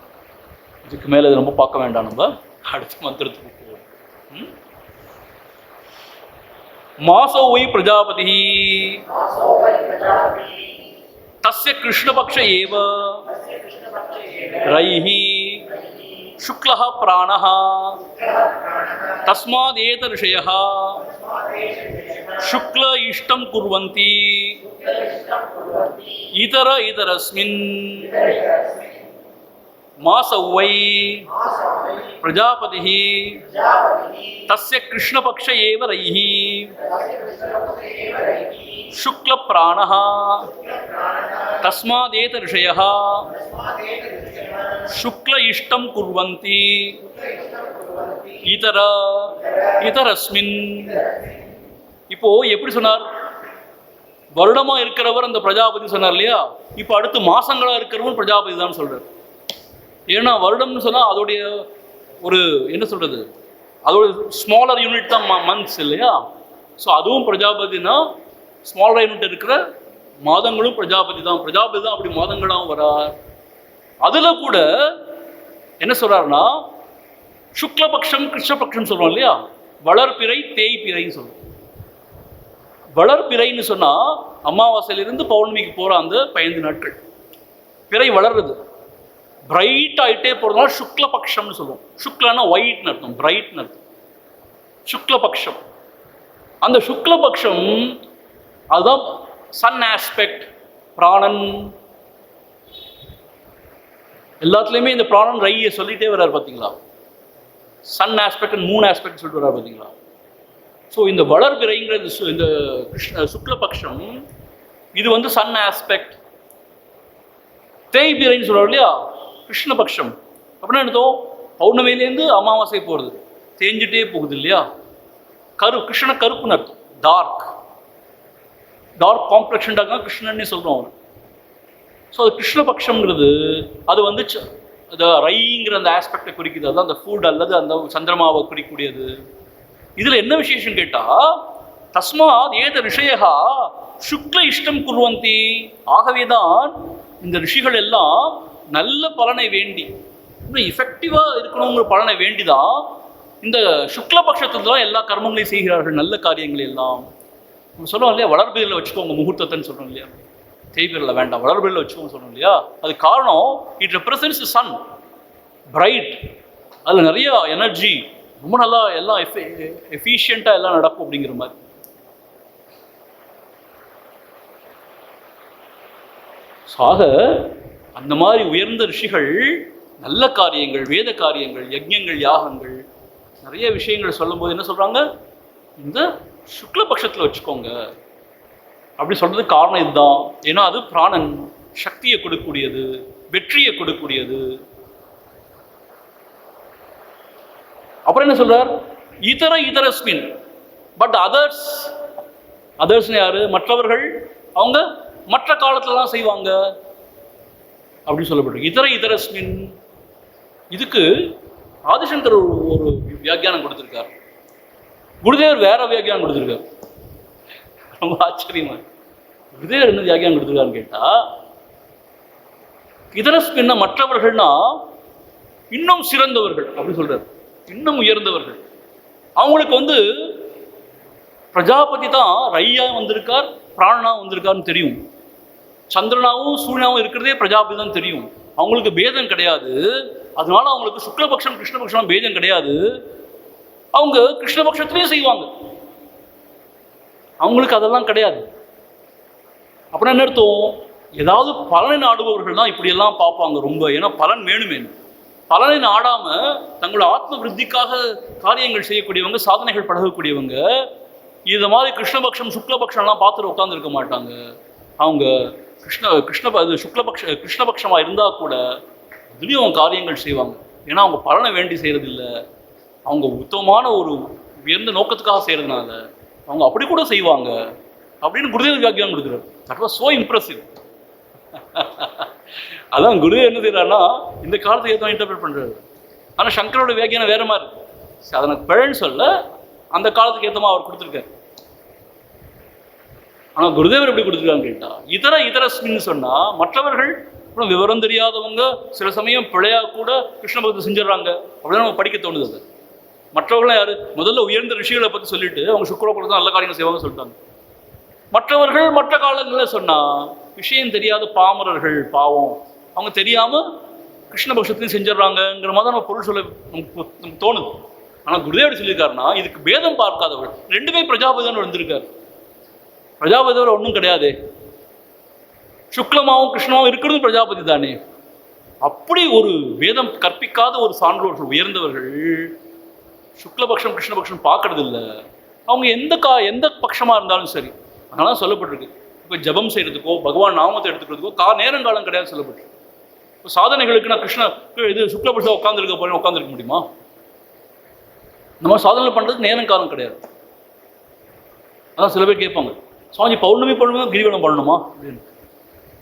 இதுக்கு மேல இது ரொம்ப பார்க்க வேண்டாம், நம்ம அடுத்த மந்திரத்துக்கு போவோம். மாசோ வை பிரஜாபதி தஸ்ய கிருஷ்ணபக்ஷ ஏவ ரைஹி சுக்லஹ பிராணஹ தஸ்மாதேத ரிஷயஹ சுக்ல இஷ்டம் குர்வந்தி இதரஸ்மின் மாசௌவை பிரஜாபதி தஸ்ய கிருஷ்ணபக்ஷ ஏவ ரைஹி சுக்ல பிராணஹ தஸ்மாதேத ரிஷயஹ சுக்ல இஷ்டம் குர்வந்தி இதரஸ்மின். இப்போ எப்படி சொன்னார்? வருடமா இருக்கிறவர் அந்த பிரஜாபதி சொன்னார் இல்லையா? இப்போ அடுத்து மாசங்களா இருக்கிறவன் பிரஜாபதி தான் சொல்றார். ஏன்னா வருடம்னு சொன்னா அதோடைய ஒரு என்ன சொல்றது, அதோட ஸ்மாலர் யூனிட் தான் மந்த்ஸ் இல்லையா? ஸோ அதுவும் பிரஜாபதினா ஸ்மாலர் யூனிட் இருக்கிற மாதங்களும் பிரஜாபதி தான். பிரஜாபதி தான் அப்படி மாதங்களாகவும் வரார். அதுல கூட என்ன சொல்றாருன்னா சுக்லபக்ஷம் கிருஷ்ணபக்ஷம் சொல்றோம் இல்லையா? வளர்பிறை தேய்பிறைன்னு சொல்றோம். வளர்பிறைன்னு சொன்னா அமாவாசையிலிருந்து பௌர்ணமிக்கு போற அந்த 15 நாட்கள் பிறை வளர்றது பிரைட் ஆகிட்டே போறதுனால சுக்லபக்ஷம்னு சொல்லுவோம். சுக்லன்னா ஒயிட்னு அர்த்தம், பிரைட்னு அர்த்தம். சுக்லபக்ஷம். அந்த சுக்லபக்ஷம் அதுதான் சன் ஆஸ்பெக்ட், பிராணன். எல்லாத்துலேயுமே இந்த பிராணன் ரையை சொல்லிட்டே வர்றாரு பார்த்தீங்களா? Sun aspect and moon aspect சொல்லிட்டு வர்றாரு பார்த்தீங்களா? ஸோ இந்த வளர்பிறைங்கிறது இந்த சுக்லபக்ஷம் இது வந்து சன் ஆஸ்பெக்ட். தேய்பிறைன்னு சொல்கிறோம் இல்லையா? கிருஷ்ணபக்ஷம். அப்படின்னா என்னதோ பௌர்ணமியிலேருந்து அமாவாசை போகிறது தேஞ்சிட்டே போகுது இல்லையா? கிருஷ்ண கருப்புன்னு அர்த்தம். டார்க் காம்ப்ளெக்ஷன்டாக கிருஷ்ணன்னே சொல்கிறோம் அவர். ஸோ அது கிருஷ்ணபக்ஷங்கிறது அது வந்து அந்த ரைங்கிற அந்த ஆஸ்பெக்டை குறிக்குது. அதுதான் அந்த ஃபுட் அல்லது அந்த சந்திரமாவை குறிக்கக்கூடியது. இதில் என்ன விசேஷம் கேட்டால் தஸ்மாத் ஏத ரிஷயா சுக்ல இஷ்டம் குர்வந்தி. ஆகவே தான் இந்த ரிஷிகள் எல்லாம் நல்ல பலனை வேண்டி இன்னும் இஃபெக்டிவாக இருக்கணுங்கிற பலனை வேண்டி தான் இந்த சுக்லபக்ஷத்தில் தான் எல்லா கர்மங்களையும் செய்கிறார்கள், நல்ல காரியங்கள் எல்லாம். நம்ம சொல்லுவோம் இல்லையா, வளர்பிறையில் வச்சுக்கோங்க முகூர்த்தத்தைன்னு சொல்கிறோம் இல்லையா? தேய்பிறையில் வேண்டாம், வளர்பிறையில் வச்சுக்கோங்க சொல்கிறோம் இல்லையா? அது காரணம் இட் ரெப்ரசன்ட்ஸ் சன், பிரைட். அதில் நிறைய எனர்ஜி, ரொம்ப நல்லா எல்லாம் எஃபிஷியண்ட்டாக எல்லாம் நடக்கும் அப்படிங்கிற மாதிரி. ஆக அந்த மாதிரி உயர்ந்த ரிஷிகள் நல்ல காரியங்கள், வேத காரியங்கள், யஜ்ஞங்கள், யாகங்கள், நிறைய விஷயங்கள் சொல்லும்போது என்ன சொல்கிறாங்க? இந்த சுக்லபக்ஷத்தில் வச்சுக்கோங்க அப்படி சொல்கிறதுக்கு காரணம் இதுதான். ஏன்னா அது பிராணன், சக்தியை கொடுக்கக்கூடியது, வெற்றியை கொடுக்கக்கூடியது. அப்புறம் என்ன சொல்றார்? இதரஸ்மின் பட் அதர்ஸ் யாரு? மற்றவர்கள். அவங்க மற்ற காலத்துலலாம் செய்வாங்க அப்படின்னு சொல்லப்பட்டிருக்கு. இதரஸ்மின். இதுக்கு ஆதிசங்கர் ஒரு வியாக்கியானம் கொடுத்திருக்கார். குருதேவர் வேற வியாக்கியானம் கொடுத்திருக்கார். ரொம்ப ஆச்சரியமா. குருதேவர் என்ன வியாக்கியானம் கொடுத்திருக்காருன்னு கேட்டா, இதரஸ்மின்னா மற்றவர்கள்னா இன்னும் சிறந்தவர்கள் அப்படி சொல்றாரு, இன்னும் உயர்ந்தவர்கள். அவங்களுக்கு வந்து பிரஜாபதி தான் ரையா வந்திருக்கார், பிராணனா வந்திருக்காருன்னு தெரியும். சந்திரனாவும் சூரியனாவும் இருக்கிறதே பிரஜாபதி தான் தெரியும். அவங்களுக்கு பேதம் கிடையாது. அதனால அவங்களுக்கு சுக்லபக்ஷம் கிருஷ்ணபக்ஷம் பேதம் கிடையாது. அவங்க கிருஷ்ணபக்ஷத்திலேயே செய்வாங்க, அவங்களுக்கு அதெல்லாம் கிடையாது. அப்படின்னா என்ன அர்த்தம்? ஏதாவது பலனை நாடுபவர்கள் தான் இப்படியெல்லாம் பார்ப்பாங்க ரொம்ப. ஏன்னா பலன் வேணுமே. பலனை நாடாம தங்களோட ஆத்ம விருத்திக்காக காரியங்கள் செய்யக்கூடியவங்க, சாதனைகள் பழகக்கூடியவங்க இது மாதிரி கிருஷ்ணபக்ஷம் சுக்லபக்ஷம்லாம் பார்த்துட்டு உட்காந்துருக்க மாட்டாங்க. அவங்க கிருஷ்ணபக்ஷமாக இருந்தால் கூட இதுலேயும் அவங்க காரியங்கள் செய்வாங்க. ஏன்னா அவங்க பலனை வேண்டி செய்கிறதில்ல, அவங்க உத்தமமான ஒரு உயர்ந்த நோக்கத்துக்காக செய்கிறதுனால அவங்க அப்படி கூட செய்வாங்க அப்படின்னு குருதேவ வியாக்கியானம் கொடுக்குறாரு. That was so impressive. அதான் குருதேவ் என்ன செய்யறாருன்னா இந்த காலத்துக்கு ஏற்ற இன்டர்பிரட் பண்றாரு. ஆனால் சங்கரோட வியாக்கியானம் வேற மாதிரி. அதை நான் பிழைன்னு சொல்ல, அந்த காலத்துக்கு ஏற்றமா அவர் கொடுத்துருக்காரு. ஆனால் குருதேவர் எப்படி கொடுத்துருக்கான்னு கேட்டா, இதரஸ்மின்னு சொன்னா மற்றவர்கள் அப்புறம் விவரம் தெரியாதவங்க சில சமயம் பிழையா கூட கிருஷ்ண பக்தி செஞ்சிடறாங்க அப்படின்னு நம்ம படிக்க தோணுது. அது மற்றவர்களும் யாரு? முதல்ல உயர்ந்த ரிஷிகளை பற்றி சொல்லிட்டு அவங்க சுக்கிரபக்ஷம் நல்ல காரியங்கள் செய்வாங்க சொல்லிட்டாங்க. மற்றவர்கள் மற்ற காலங்களில் சொன்னா விஷயம் தெரியாத பாமரர்கள், பாவம், அவங்க தெரியாம கிருஷ்ணபக்ஷத்தையும் செஞ்சிடறாங்கிற மாதிரி நம்ம பொருள் சொல்ல நமக்கு தோணுது. ஆனால் குருதேவர் சொல்லியிருக்காருன்னா இதுக்கு பேதம் பார்க்காதவர்கள் ரெண்டுமே பிரஜாபதி தான் வந்திருக்காரு. பிரஜாபதியோட ஒன்றும் கிடையாது. சுக்லமாவும் கிருஷ்ணமாவும் இருக்கிறது பிரஜாபதி தானே. அப்படி ஒரு வேதம் கற்பிக்காத ஒரு சான்றோர்கள் உயர்ந்தவர்கள் சுக்லபக்ஷம் கிருஷ்ணபக்ஷம் பார்க்கறது இல்லை. அவங்க எந்த பட்சமாக இருந்தாலும் சரி. அதனால சொல்லப்பட்டிருக்கு, இப்போ ஜபம் செய்கிறதுக்கோ பகவான் நாமத்தை எடுத்துக்கிறதுக்கோ நேரங்காலம் கிடையாது சொல்லப்பட்டிருக்கு. இப்போ சாதனைகளுக்கு நான் இது சுக்லபக்ஷம் உட்காந்துருக்க போறேன், உட்காந்துருக்க முடியுமா? நம்ம சாதனை பண்ணுறதுக்கு நேரங்காலம் கிடையாது. அதான் சில பேர் கேட்பாங்க, சுவாமி பௌர்ணமி கிரிவலம் பண்ணணுமா அப்படின்னு.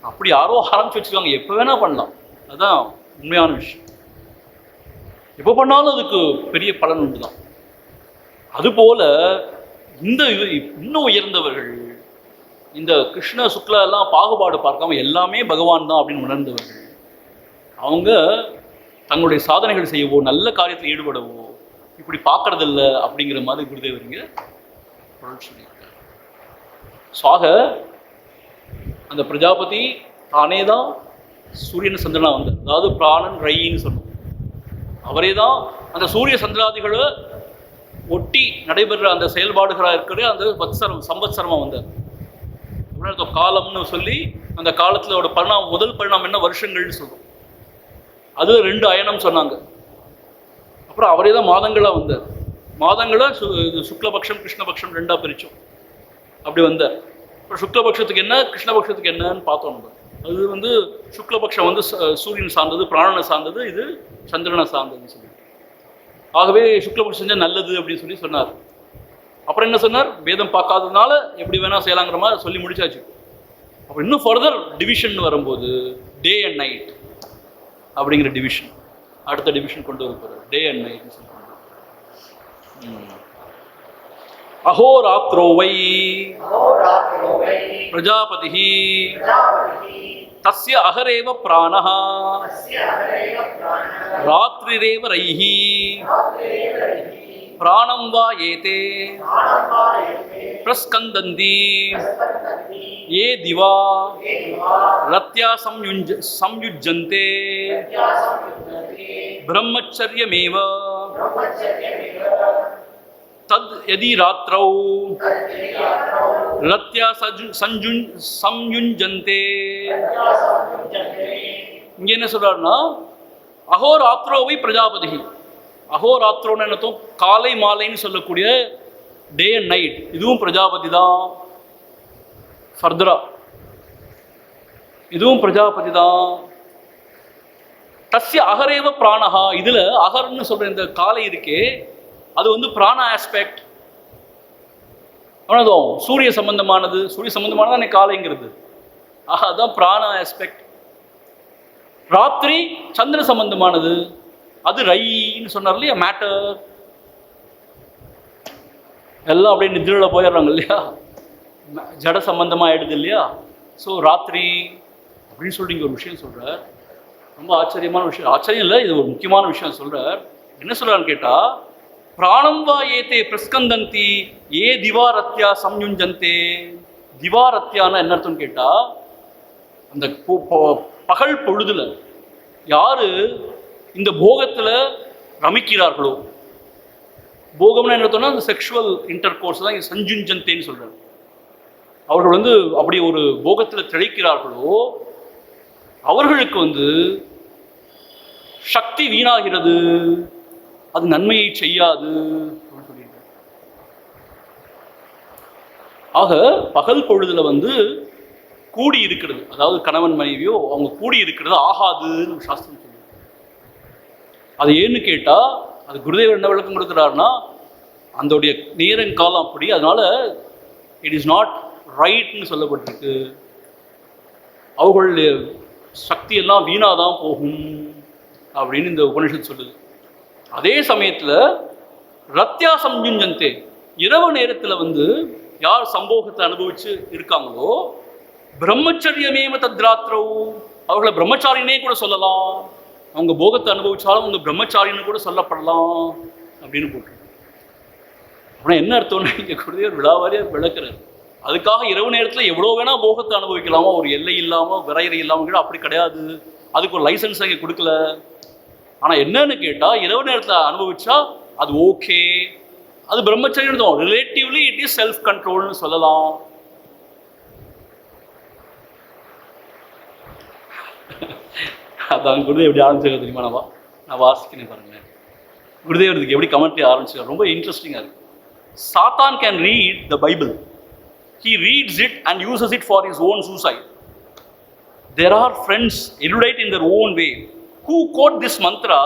அப்படி யாரோ ஆரம்பிச்சு வச்சுருக்காங்க, எப்போ வேணா பண்ணலாம். அதுதான் உண்மையான விஷயம். எப்போ பண்ணாலும் அதுக்கு பெரிய பலன் உண்டு தான். அதுபோல இந்த இன்னும் உயர்ந்தவர்கள், இந்த கிருஷ்ண சுக்லா எல்லாம் பாகுபாடு பார்க்காம எல்லாமே பகவான் தான் அப்படின்னு உணர்ந்தவர்கள், அவங்க தங்களுடைய சாதனைகள் செய்யவோ நல்ல காரியத்தில் ஈடுபடவோ இப்படி பார்க்கறதில்ல அப்படிங்கிற மாதிரி குருதேவருங்க பொருள் சொல்லியிருக்காரு. சாக அந்த பிரஜாபதி தானே தான் சூரியன் சந்திரனா வந்தார். அதாவது பிராணன் ரைன்னு சொன்னோம். அவரே தான் அந்த சூரிய சந்திராதிகளை ஒட்டி நடைபெற அந்த செயல்பாடுகளாக இருக்கிற அந்த சம்பத்சரமாக வந்தார். காலம்னு சொல்லி அந்த காலத்தில் முதல் பரிணாமம் என்ன வருஷங்கள்னு சொல்றோம். அது 2 அயனம் சொன்னாங்க. அப்புறம் அவரே தான் மாதங்களாக வந்தார். மாதங்களை சுக்லபக்ஷம் கிருஷ்ணபக்ஷம் 2ஆக பிரித்தோம். அப்படி வந்தார். அப்புறம் சுக்லபக்ஷத்துக்கு என்ன கிருஷ்ணபக்ஷத்துக்கு என்னன்னு பார்த்தோம். அது சுக்லபக்ஷம் சூரியன் சார்ந்தது, பிராணனை சார்ந்தது, இது சந்திரனை சார்ந்ததுன்னு சொல்லி. ஆகவே சுக்லபக்ஷம் செஞ்சால் நல்லது அப்படின்னு சொல்லி சொன்னார். அப்புறம் என்ன சொன்னார், வேதம் பார்க்காததுனால எப்படி வேணா செய்யலாங்கிற மாதிரி சொல்லி முடிச்சாச்சு. அப்போ இன்னும் ஃபர்தர் டிவிஷன் வரும்போது டே அண்ட் நைட் அப்படிங்கிற டிவிஷன், அடுத்த டிவிஷன் கொண்டு வரப்போறார். டே அண்ட் நைட்னு சொல்றாங்க. அஹோராத்ரோ வை பிரஜாபதி தஸ்ய அஹரேவ பிராணஹ ராத்ரிரேவ ரைஹி பிராணம் வா ஏதே பிரஸ்கந்தந்தி ये दिवा रत्या संयुज्यन्ते ब्रह्मचर्यमेव तद् यदि रात्रौ रत्या संयुज्यन्ते. இங்கே என்ன சொல்றாருன்னா, அஹோராத்ரோவை பிரஜாபதி. அஹோராத்ரோன்னு என்னத்தோ காலை மாலைன்னு சொல்லக்கூடிய டே அண்ட் நைட், இதுவும் பிரஜாபதி தான். ஃபர்தரா இதுவும் பிரஜாபதி தான். தஸ்ய அகரேவ பிராணஹா, இதுல அகர்னு சொல்ற இந்த காலை இருக்கே அது பிராண ஆஸ்பெக்ட். ஆனதும் சூரிய சம்பந்தமானது, சூரிய சம்பந்தமானது காலைங்கிறது. அதுதான் பிராண ஆஸ்பெக்ட். ராத்திரி சந்திர சம்பந்தமானது, அது ரைன்னு சொன்னார் இல்லையா, மேட்டர். எல்லாம் அப்படியே நிதிரில் போயிடுறாங்க இல்லையா, ஜட சம்பந்தமாக ஆயிடுது இல்லையா. ஸோ ராத்திரி அப்படின்னு சொல்லி இங்கே ஒரு விஷயம் சொல்கிறார். ரொம்ப ஆச்சரியமான விஷயம், ஆச்சரியம் இல்லை, இது ஒரு முக்கியமான விஷயம் சொல்கிறார். என்ன சொல்கிறான்னு கேட்டால், பிராணம் வா ஏதே பிரஸ்கந்தந்தி ஏ திவாரத்யா சம்யுஞ்சந்தே. திவாரத்யான்னு என்ன அர்த்தம்னு கேட்டால், அந்த பகல் பொழுதுல யாரு இந்த போகத்தில் ரமிக்கிறார்களோ, போகம்னு என்ன அர்த்தம்னா அந்த செக்ஷுவல் இன்டர் கோர்ஸ் தான் சஞ்சுஞ்சந்தேன்னு சொல்கிறார். அவர்கள் அப்படி ஒரு போகத்தில் திளைக்கிறார்களோ அவர்களுக்கு சக்தி வீணாகிறது, அது நன்மையை செய்யாது. ஆக பகல் பொழுதுல கூடி இருக்கிறது, அதாவது கணவன் மனைவியோ அவங்க கூடி இருக்கிறது ஆகாதுன்னு சாஸ்திரம் சொல்லுது. அது ஏன்னு கேட்டா, அது குருதேவர் என்ன விளக்கம் கொடுக்குறாருன்னா, அதோடைய நேரங்காலம் அப்படி, அதனால இட் இஸ் நாட் ரைட்னு சொல்லப்பட்டிருக்கு. அவர்களுடைய சக்தியெல்லாம் வீணாதான் போகும் அப்படின்னு இந்த உபனிஷத் சொல்லுது. அதே சமயத்தில் ரத்யா சம்யுஞ்சந்தே, இரவு நேரத்தில் யார் சம்போகத்தை அனுபவிச்சு இருக்காங்களோ, பிரம்மச்சரியமேம தத்ராத்ரோ, அவர்களை பிரம்மச்சாரினே கூட சொல்லலாம். அவங்க போகத்தை அனுபவிச்சாலும் அவங்க பிரம்மச்சாரின்னு கூட சொல்லப்படலாம் அப்படின்னு போட்டு. ஆனால் என்ன அர்த்தம்னா, இங்கே குருதேவர் விழாவாரியாக விளக்குறாரு. அதுக்காக இரவு நேரத்தில் எவ்வளோ வேணா போகத்தை அனுபவிக்கலாமா, ஒரு எல்லை இல்லாமல் விரையறை இல்லாமல் கூட அப்படி கிடையாது. அதுக்கு ஒரு லைசன்ஸ் அங்கே கொடுக்கல. ஆனால் என்னன்னு கேட்டால், இரவு நேரத்தில் அனுபவிச்சா அது ஓகே, அது பிரம்மச்சரியம் தான். ரிலேட்டிவ்லி இட் இஸ் செல்ஃப் கண்ட்ரோல்னு சொல்லலாம். அதான் குருதேவ் எப்படி ஆரம்பிச்சிருக்க தெரியுமா? நான் வாசிக்கிறேன் பாருங்களேன். குருதேவருக்கு எப்படி கமெண்ட்ரி ஆரம்பிச்சிருக்காரு, ரொம்ப இன்ட்ரெஸ்டிங்காக இருக்கு. Satan can read the Bible. He reads it and uses it for his own suicide. There are friends, erudite in their own way, who quote this mantra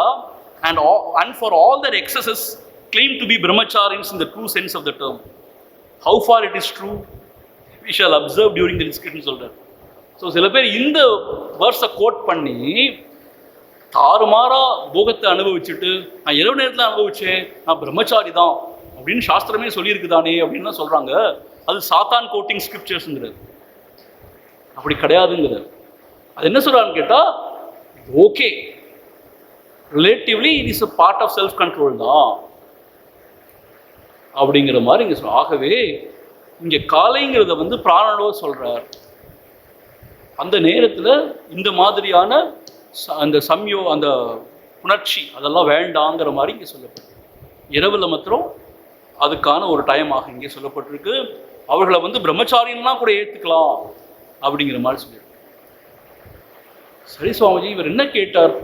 and for all their excesses claim to be brahmacharis in the true sense of the term. How far it is true, we shall observe during the discussion சொல்றார். ஸோ சில பேர் இந்த வேர்ஸை கோட் பண்ணி தாறுமாறா போகத்தை அனுபவிச்சுட்டு, நான் இரவு நேரத்தில் அனுபவிச்சேன், நான் பிரம்மச்சாரி தான் அப்படின்னு சாஸ்திரமே சொல்லியிருக்குதானே அப்படின்னு சொல்றாங்க. அது சாத்தான் கோட்டிங் ஸ்கிரிப்சர்ஸ்ங்கிறது. அப்படி கிடையாதுங்கிறது. அது என்ன சொல்றான்னு கேட்டா, okay relatively it is a part of self control தான் அப்படிங்கிற மாதிரி இங்க சொல்ல. ஆகவே இங்க காலைங்கிறத வந்து பிராணனோ சொல்றார். அந்த நேரத்தில் இந்த மாதிரியான அந்த அந்த உணர்ச்சி அதெல்லாம் வேண்டாங்கிற மாதிரி இங்கே சொல்லப்பட்டிருக்கு. இரவில் மாத்திரம் அதுக்கான ஒரு டைமாக இங்கே சொல்லப்பட்டிருக்கு. அவர்களை வந்து பிரம்மச்சாரியன்லாம் கூட ஏற்றுக்கலாம் அப்படிங்கிற மாதிரி சொல்லியிருக்கு. சரி சுவாமிஜி, இவர் என்ன கேட்டார்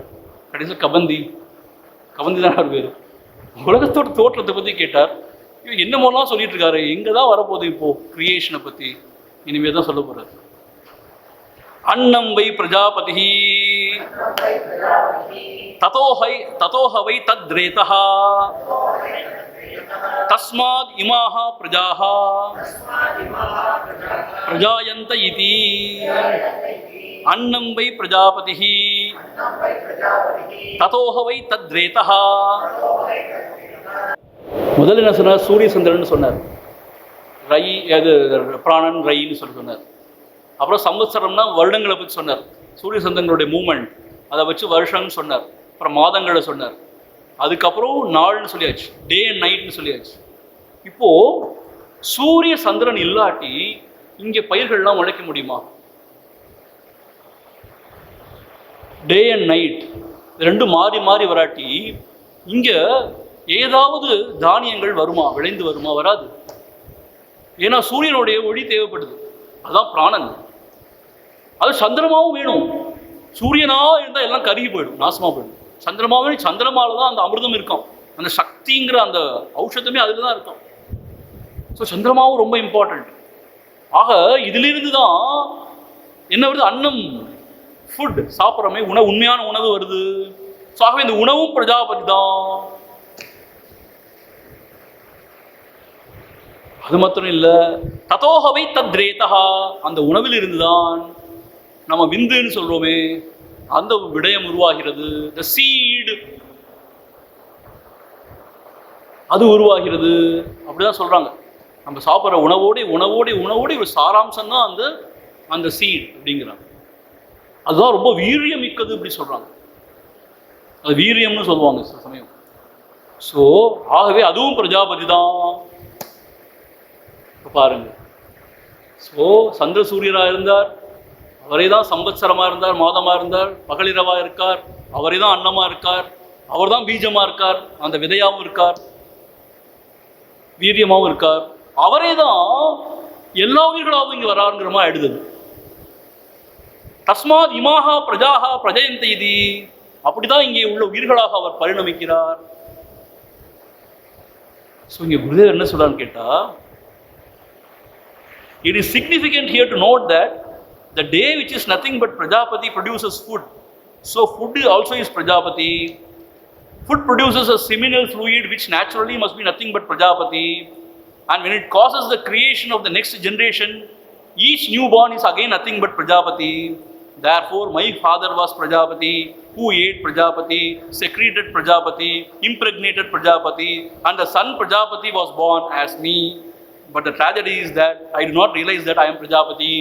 கடைசியில்? கபந்தி தான் அவர் பேர். உலகத்தோட தோற்றத்தை பற்றி கேட்டார். இவர் என்னமோலாம் சொல்லிட்டு இருக்காரு. எங்கே தான் வரப்போகுது இப்போ கிரியேஷனை பற்றி? இனிமேல் தான் சொல்ல போகிறார். அன்னம் வை பிரஜாபதி ததோஹவை தத்ரேதஹ தஸ்மாத் இமாஹ பிரஜாஹ பிரஜாயந்த இதி. அன்னம் வை பிரஜாபதி ததோஹவை தத்ரேதஹ. முதல்ல என்ன சொன்னார்? சூரிய சந்திரன் சொன்னார். ரை அது பிராணன் ரைன்னு சொன்னார். அப்புறம் சம்வத்சரம்னா வருடங்களை பற்றி சொன்னார். சூரிய சந்திரனுடைய மூமெண்ட் அதை வச்சு வருஷம்னு சொன்னார். அப்புறம் மாதங்களை சொன்னார். அதுக்கப்புறம் நாள்னு சொல்லியாச்சு, டே அண்ட் நைட்னு சொல்லியாச்சு. இப்போது சூரிய சந்திரன் இல்லாட்டி இங்கே பயிர்கள்லாம் உழைக்க முடியுமா? டே அண்ட் நைட் ரெண்டும் மாறி மாறி வராட்டி இங்கே ஏதாவது தானியங்கள் வருமா, விளைந்து வருமா? வராது. ஏன்னா சூரியனுடைய ஒளி தேவைப்படுது. அதுதான் பிராணன். அது சந்திரமாவும் வேணும். சூரியனாக இருந்தால் எல்லாம் கருகி போயிடும், நாசமாக போயிடும். சந்திரமாவே, சந்திரமால தான் அந்த அமிர்தம் இருக்கும், அந்த சக்திங்கிற அந்த ஔஷதமே அதில் தான் இருக்கும். ஸோ சந்திரமாவும் ரொம்ப இம்பார்ட்டண்ட். ஆக இதிலிருந்து தான் என்ன வருது? அன்னம், ஃபுட் சாப்பிட்றோமே, உண்மையான உணவு வருது. ஸோ ஆகவே இந்த உணவும் பிரஜாபதி தான். அது மாத்திரம் இல்லை, ததோஹவை தத்ரேதஹா, அந்த உணவில் இருந்துதான் நம்ம விந்துன்னு சொல்றோமே அந்த விடயம் உருவாகிறது. த சீடு அது உருவாகிறது. அப்படிதான் சொல்றாங்க. நம்ம சாப்பிட்ற உணவோட ஒரு சாராம்சம் தான் அந்த சீட் அப்படிங்கிறாங்க. அதுதான் ரொம்ப வீரியம் மிக்கது அப்படி சொல்றாங்க. அது வீரியம்னு சொல்லுவாங்க சில சமயம். ஸோ ஆகவே அதுவும் பிரஜாபதி தான். பாருங்க, ஸோ சந்திர சூரியராக இருந்தார், அவரே தான் சம்பத்சரமாக இருந்தார், மாதமாக இருந்தார், பகலிரவாக இருக்கார், அவரே தான் அன்னமாக இருக்கார், அவர் தான் பீஜமாக இருக்கார், அந்த விதையாகவும் இருக்கார், வீரியமாகவும் இருக்கார். அவரே தான் எல்லா உயிர்களாகவும் இங்கே வராருங்கிற மாதிரி ஆயிடுது. தஸ்மாத் இமாஹா பிரஜாஹா பிரஜயந்த இதி, அப்படிதான் இங்கே உள்ள உயிர்களாக அவர் பரிணமிக்கிறார். ஸோ இங்கே குருதேவர் என்ன சொல்றான்னு கேட்டா, it is significant here to note that the day which is nothing but Prajapati produces food. So food also is Prajapati. Food produces a seminal fluid which naturally must be nothing but Prajapati. And when it causes the creation of the next generation, each newborn is again nothing but Prajapati. Therefore, my father was Prajapati, who ate Prajapati, secreted Prajapati, impregnated Prajapati, and the son Prajapati was born as me. But the tragedy is that I do not realize that I am Prajapati.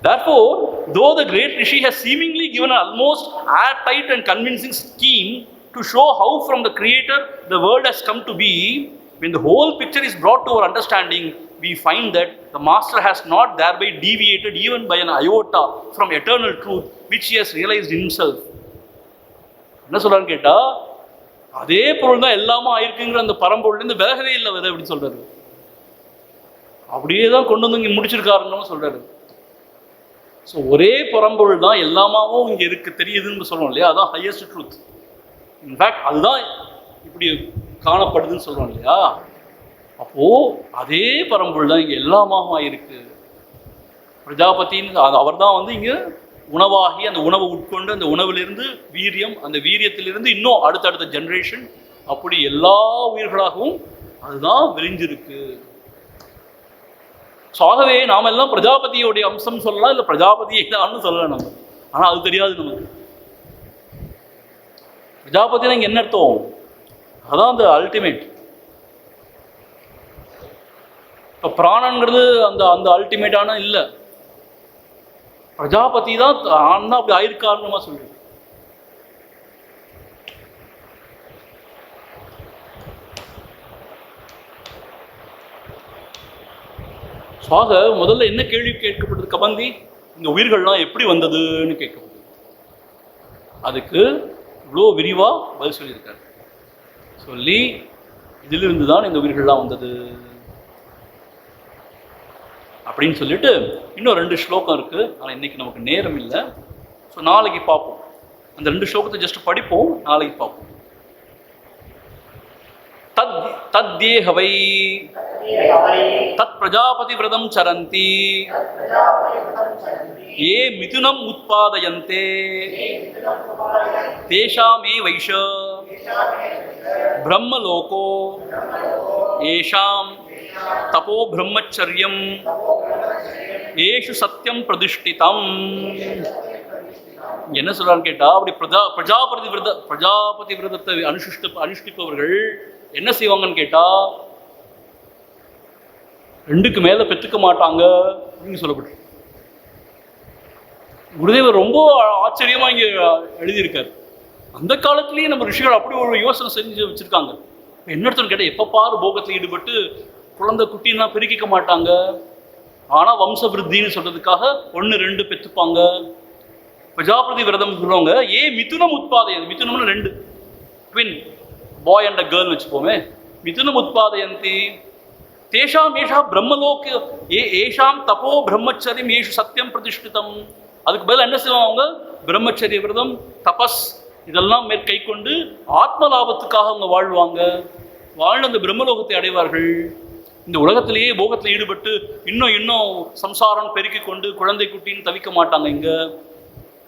Therefore, though the great Rishi has seemingly given an almost airtight and convincing scheme to show how from the Creator the world has come to be, when the whole picture is brought to our understanding, we find that the Master has not thereby deviated even by an iota from eternal truth which he has realized in himself. என்ன சொல்றான்னு கேட்டா, அதே பொருள் தான் எல்லாமே ஆயிருக்குங்கிற அந்த பரம்பொருள்லேருந்து விலகவே இல்லை விதை அப்படின்னு சொல்றாரு. அப்படியே தான் கொண்டு வந்து இங்கே முடிச்சிருக்காருன்னு சொல்றாரு. ஸோ ஒரே பரம்பொருள் தான் எல்லாமாவும் இங்கே இருக்கு தெரியுதுன்னு சொல்கிறோம் இல்லையா, அதான் ஹையஸ்ட் ட்ரூத். இன்ஃபேக்ட் அதுதான் இப்படி காணப்படுதுன்னு சொல்கிறோம் இல்லையா. அப்போது அதே பரம்பொருள் தான் இங்கே எல்லாமாக இருக்கு. பிரஜாபதின்னு அவர் தான் வந்து இங்கே உணவாகி அந்த உணவை உட்கொண்டு அந்த உணவிலிருந்து வீரியம், அந்த வீரியத்திலிருந்து இன்னும் அடுத்தடுத்த ஜென்ரேஷன், அப்படி எல்லா உயிர்களாகவும் அதுதான் விரிஞ்சிருக்கு. ஸோ ஆகவே நாம் எல்லாம் பிரஜாபதியோடைய அம்சம் சொல்லலாம், இல்லை பிரஜாபதியை தான் சொல்லலாம் நம்ம. ஆனால் அது தெரியாது நமக்கு. பிரஜாபதினா இங்கே என்ன அர்த்தம்? அதான் அந்த அல்டிமேட். இப்போ பிராணங்கிறது அந்த அந்த அல்டிமேட்டான இல்லை, பிரஜாபதி தான் ஆனா அப்படி ஆயிருக்காருமா சொல்லு. ஆக முதல்ல என்ன கேள்வி கேட்கப்பட்டது? கபந்தி, இந்த உயிர்கள்லாம் எப்படி வந்ததுன்னு கேட்கப்பட்டது. அதுக்கு இவ்வளோ விரிவா பதில் சொல்லியிருக்காரு. சொல்லி இதிலிருந்து தான் இந்த உயிர்கள்லாம் வந்தது அப்படின்னு சொல்லிட்டு இன்னும் 2 ஸ்லோகம் இருக்கு. ஆனால் இன்னைக்கு நமக்கு நேரம் இல்லை. ஸோ நாளைக்கு பார்ப்போம். அந்த 2 ஸ்லோகத்தை ஜஸ்ட் படிப்போம், நாளைக்கு பார்ப்போம். தத்யேஹவை தத் பிரஜாபதி விரதம் சரந்தி ஏ மிதுனம் உத்பாதயந்தே தேஷாமே வைஷ பிரம்மலோகோ ஏஷாம் தபோ பிரம்மச்சரியம் ஏஷு சத்தியம் பிரதிஷ்டிதம். என்ன சொல்றான்னு கேட்டா, அப்படி பிரஜாபதி விரதத்தை அனுஷ்டிப்பவர்கள் என்ன செய்வாங்கன்னு கேட்டா, 2க்கு மேல பெற்றுக்க மாட்டாங்க அப்படின்னு சொல்லப்பட்டு. குருதேவர் ரொம்ப ஆச்சரியமா இங்க எழுதியிருக்காரு. அந்த காலத்திலேயே நம்ம ரிஷிகள் அப்படி ஒரு யோசனை செஞ்சு வச்சிருக்காங்க. என்ன அர்த்தம் கேட்டால், எப்போ பாரு போகத்தில் ஈடுபட்டு குழந்தை குட்டின்னா பெருக்கிக்க மாட்டாங்க. ஆனால் வம்ச விருத்தின்னு சொல்றதுக்காக 1 2 பெற்றுப்பாங்க. பிரஜாபதி விரதம் சொல்லுவாங்க. மிதுனம் உத்பாதயந்தி, மிதுனம்னு 2 ட்வின் பாய் அண்ட் கேர்ள் வச்சுப்போமே. மிதுனம் உத்பாதயந்தி தேஷாம் ஏஷா பிரம்மலோக ஏஷாம் தபோ பிரம்மச்சரியம் ஏஷு சத்தியம் பிரதிஷ்டிதம். அதுக்கு பதில் என்ன செய்வாங்க அவங்க? பிரம்மச்சரிய விரதம், தபஸ் இதெல்லாம் மேற்கை கொண்டு ஆத்ம லாபத்துக்காக அவங்க வாழ்வாங்க. வாழ்ந்து அந்த பிரம்மலோகத்தை அடைவார்கள். இந்த உலகத்திலேயே போகத்தில் ஈடுபட்டு இன்னும் சம்சாரம் பெருக்கி கொண்டு குழந்தை குட்டின்னு தவிக்க மாட்டாங்க இங்க.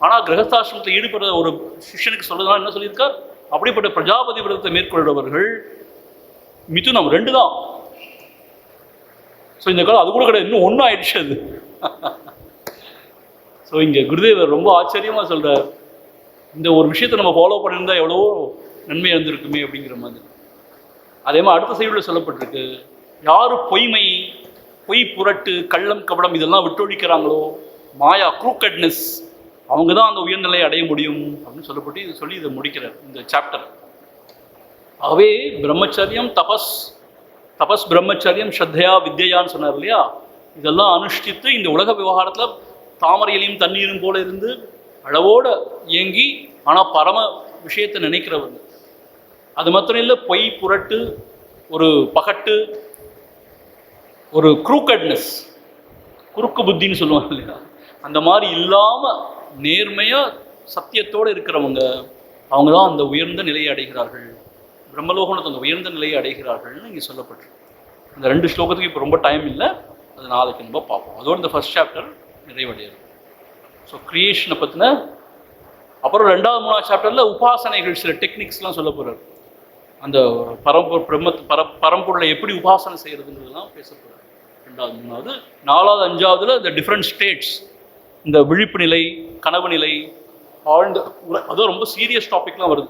ஆனால் கிரகஸ்தாசிரமத்தில் ஈடுபடுற ஒரு சிஷ்யனுக்கு சொல்றதுனால என்ன சொல்லியிருக்கார்? அப்படிப்பட்ட பிரஜாபதி விரதத்தை மேற்கொள்றவர்கள் மிதுனம் 2 தான். ஸோ இந்த காலம் அது கூட கிடையாது, இன்னும் 1 ஆயிடுச்சு அது. ஸோ இங்கே குருதேவர் ரொம்ப ஆச்சரியமாக சொல்கிறார், இந்த ஒரு விஷயத்தை நம்ம ஃபாலோ பண்ணியிருந்தா எவ்வளவோ நன்மை இருந்திருக்குமே அப்படிங்கிற மாதிரி. அதே மாதிரி அடுத்த செய்தியில் சொல்லப்பட்டிருக்கு, யார் பொய் புரட்டு கள்ளம் கபடம் இதெல்லாம் விட்டொழிக்கிறாங்களோ, மாயா க்ரூக்கட்னஸ், அவங்க தான் அந்த உயர்நிலையை அடைய முடியும் அப்படின்னு சொல்லப்பட்டு இதை சொல்லி இதை முடிக்கிறார் இந்த சாப்டர். ஆகவே பிரம்மச்சரியம், தபஸ் பிரம்மச்சரியம், ஸ்ரத்தையா வித்யான்னு சொன்னார் இல்லையா, இதெல்லாம் அனுஷ்டித்து இந்த உலக விவகாரத்தில் தாமரையிலையும் தண்ணீரும் போல இருந்து அளவோட இயங்கி ஆனால் பரம விஷயத்தை நினைக்கிறவங்க. அது மாத்திரம் இல்லை, பொய் புரட்டு, ஒரு பகட்டு, ஒரு க்ரூக்கட்னஸ், குறுக்கு புத்தின்னு சொல்லுவாங்க இல்லையா, அந்த மாதிரி இல்லாமல் நேர்மையாக சத்தியத்தோடு இருக்கிறவங்க, அவங்க தான் அந்த உயர்ந்த நிலையை அடைகிறார்கள். பிரம்மலோகனத்தை அந்த உயர்ந்த நிலையை அடைகிறார்கள்னு இங்கே சொல்லப்பட்டிருக்கு. இந்த 2 ஸ்லோகத்துக்கு இப்போ ரொம்ப டைம் இல்லை, அது நாளைக்கு நம்ம பார்ப்போம். அதோடு இந்த ஃபர்ஸ்ட் சாப்டர் நிறைவடையும். ஸோ கிரியேஷனை பற்றின அப்புறம் 2வது 3வது சாப்டரில் உபாசனைகள் சில டெக்னிக்ஸ்லாம் சொல்ல போகிறார். அந்த பரம்பொருளை எப்படி உபாசனை செய்கிறதுங்கிறதுலாம் பேச போகிறார். 2வது 3வது 4வது 5வதுல இந்த டிஃப்ரெண்ட் ஸ்டேட்ஸ், இந்த விழிப்பு நிலை, கனவு நிலை, ஆழ்ந்த அதுவும் ரொம்ப சீரியஸ் டாபிக்லாம் வருது.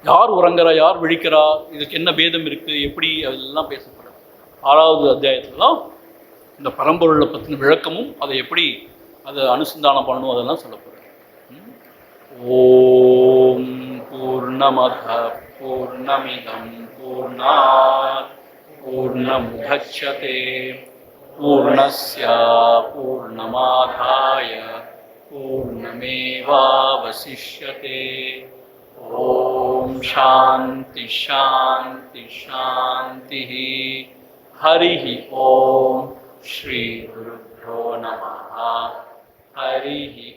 யார் உறங்குறா, யார் விழிக்கிறா, இதுக்கு என்ன பேதம் இருக்குது, எப்படி, அதெல்லாம் பேசப்படுறது. 6வது அத்தியாயத்துலலாம் இந்த பரம்பொருளை பற்றின விளக்கமும் அதை எப்படி அதை அனுசந்தானம் பண்ணணும் அதெல்லாம் சொல்லப்படுறது. ஓம் பூர்ணமத பூர்ணமிதம் பூர்ணாத் பூர்ணமுதச்யதே பூர்ணஸ்ய பூர்ணமாதாய பூர்ணமேவாவசிஷ்யதே. ஓம் சாந்தி சாந்தி சாந்தி. ஹரி ஓம். ஸ்ரீ குருப்யோ நமः. ஹரிஹி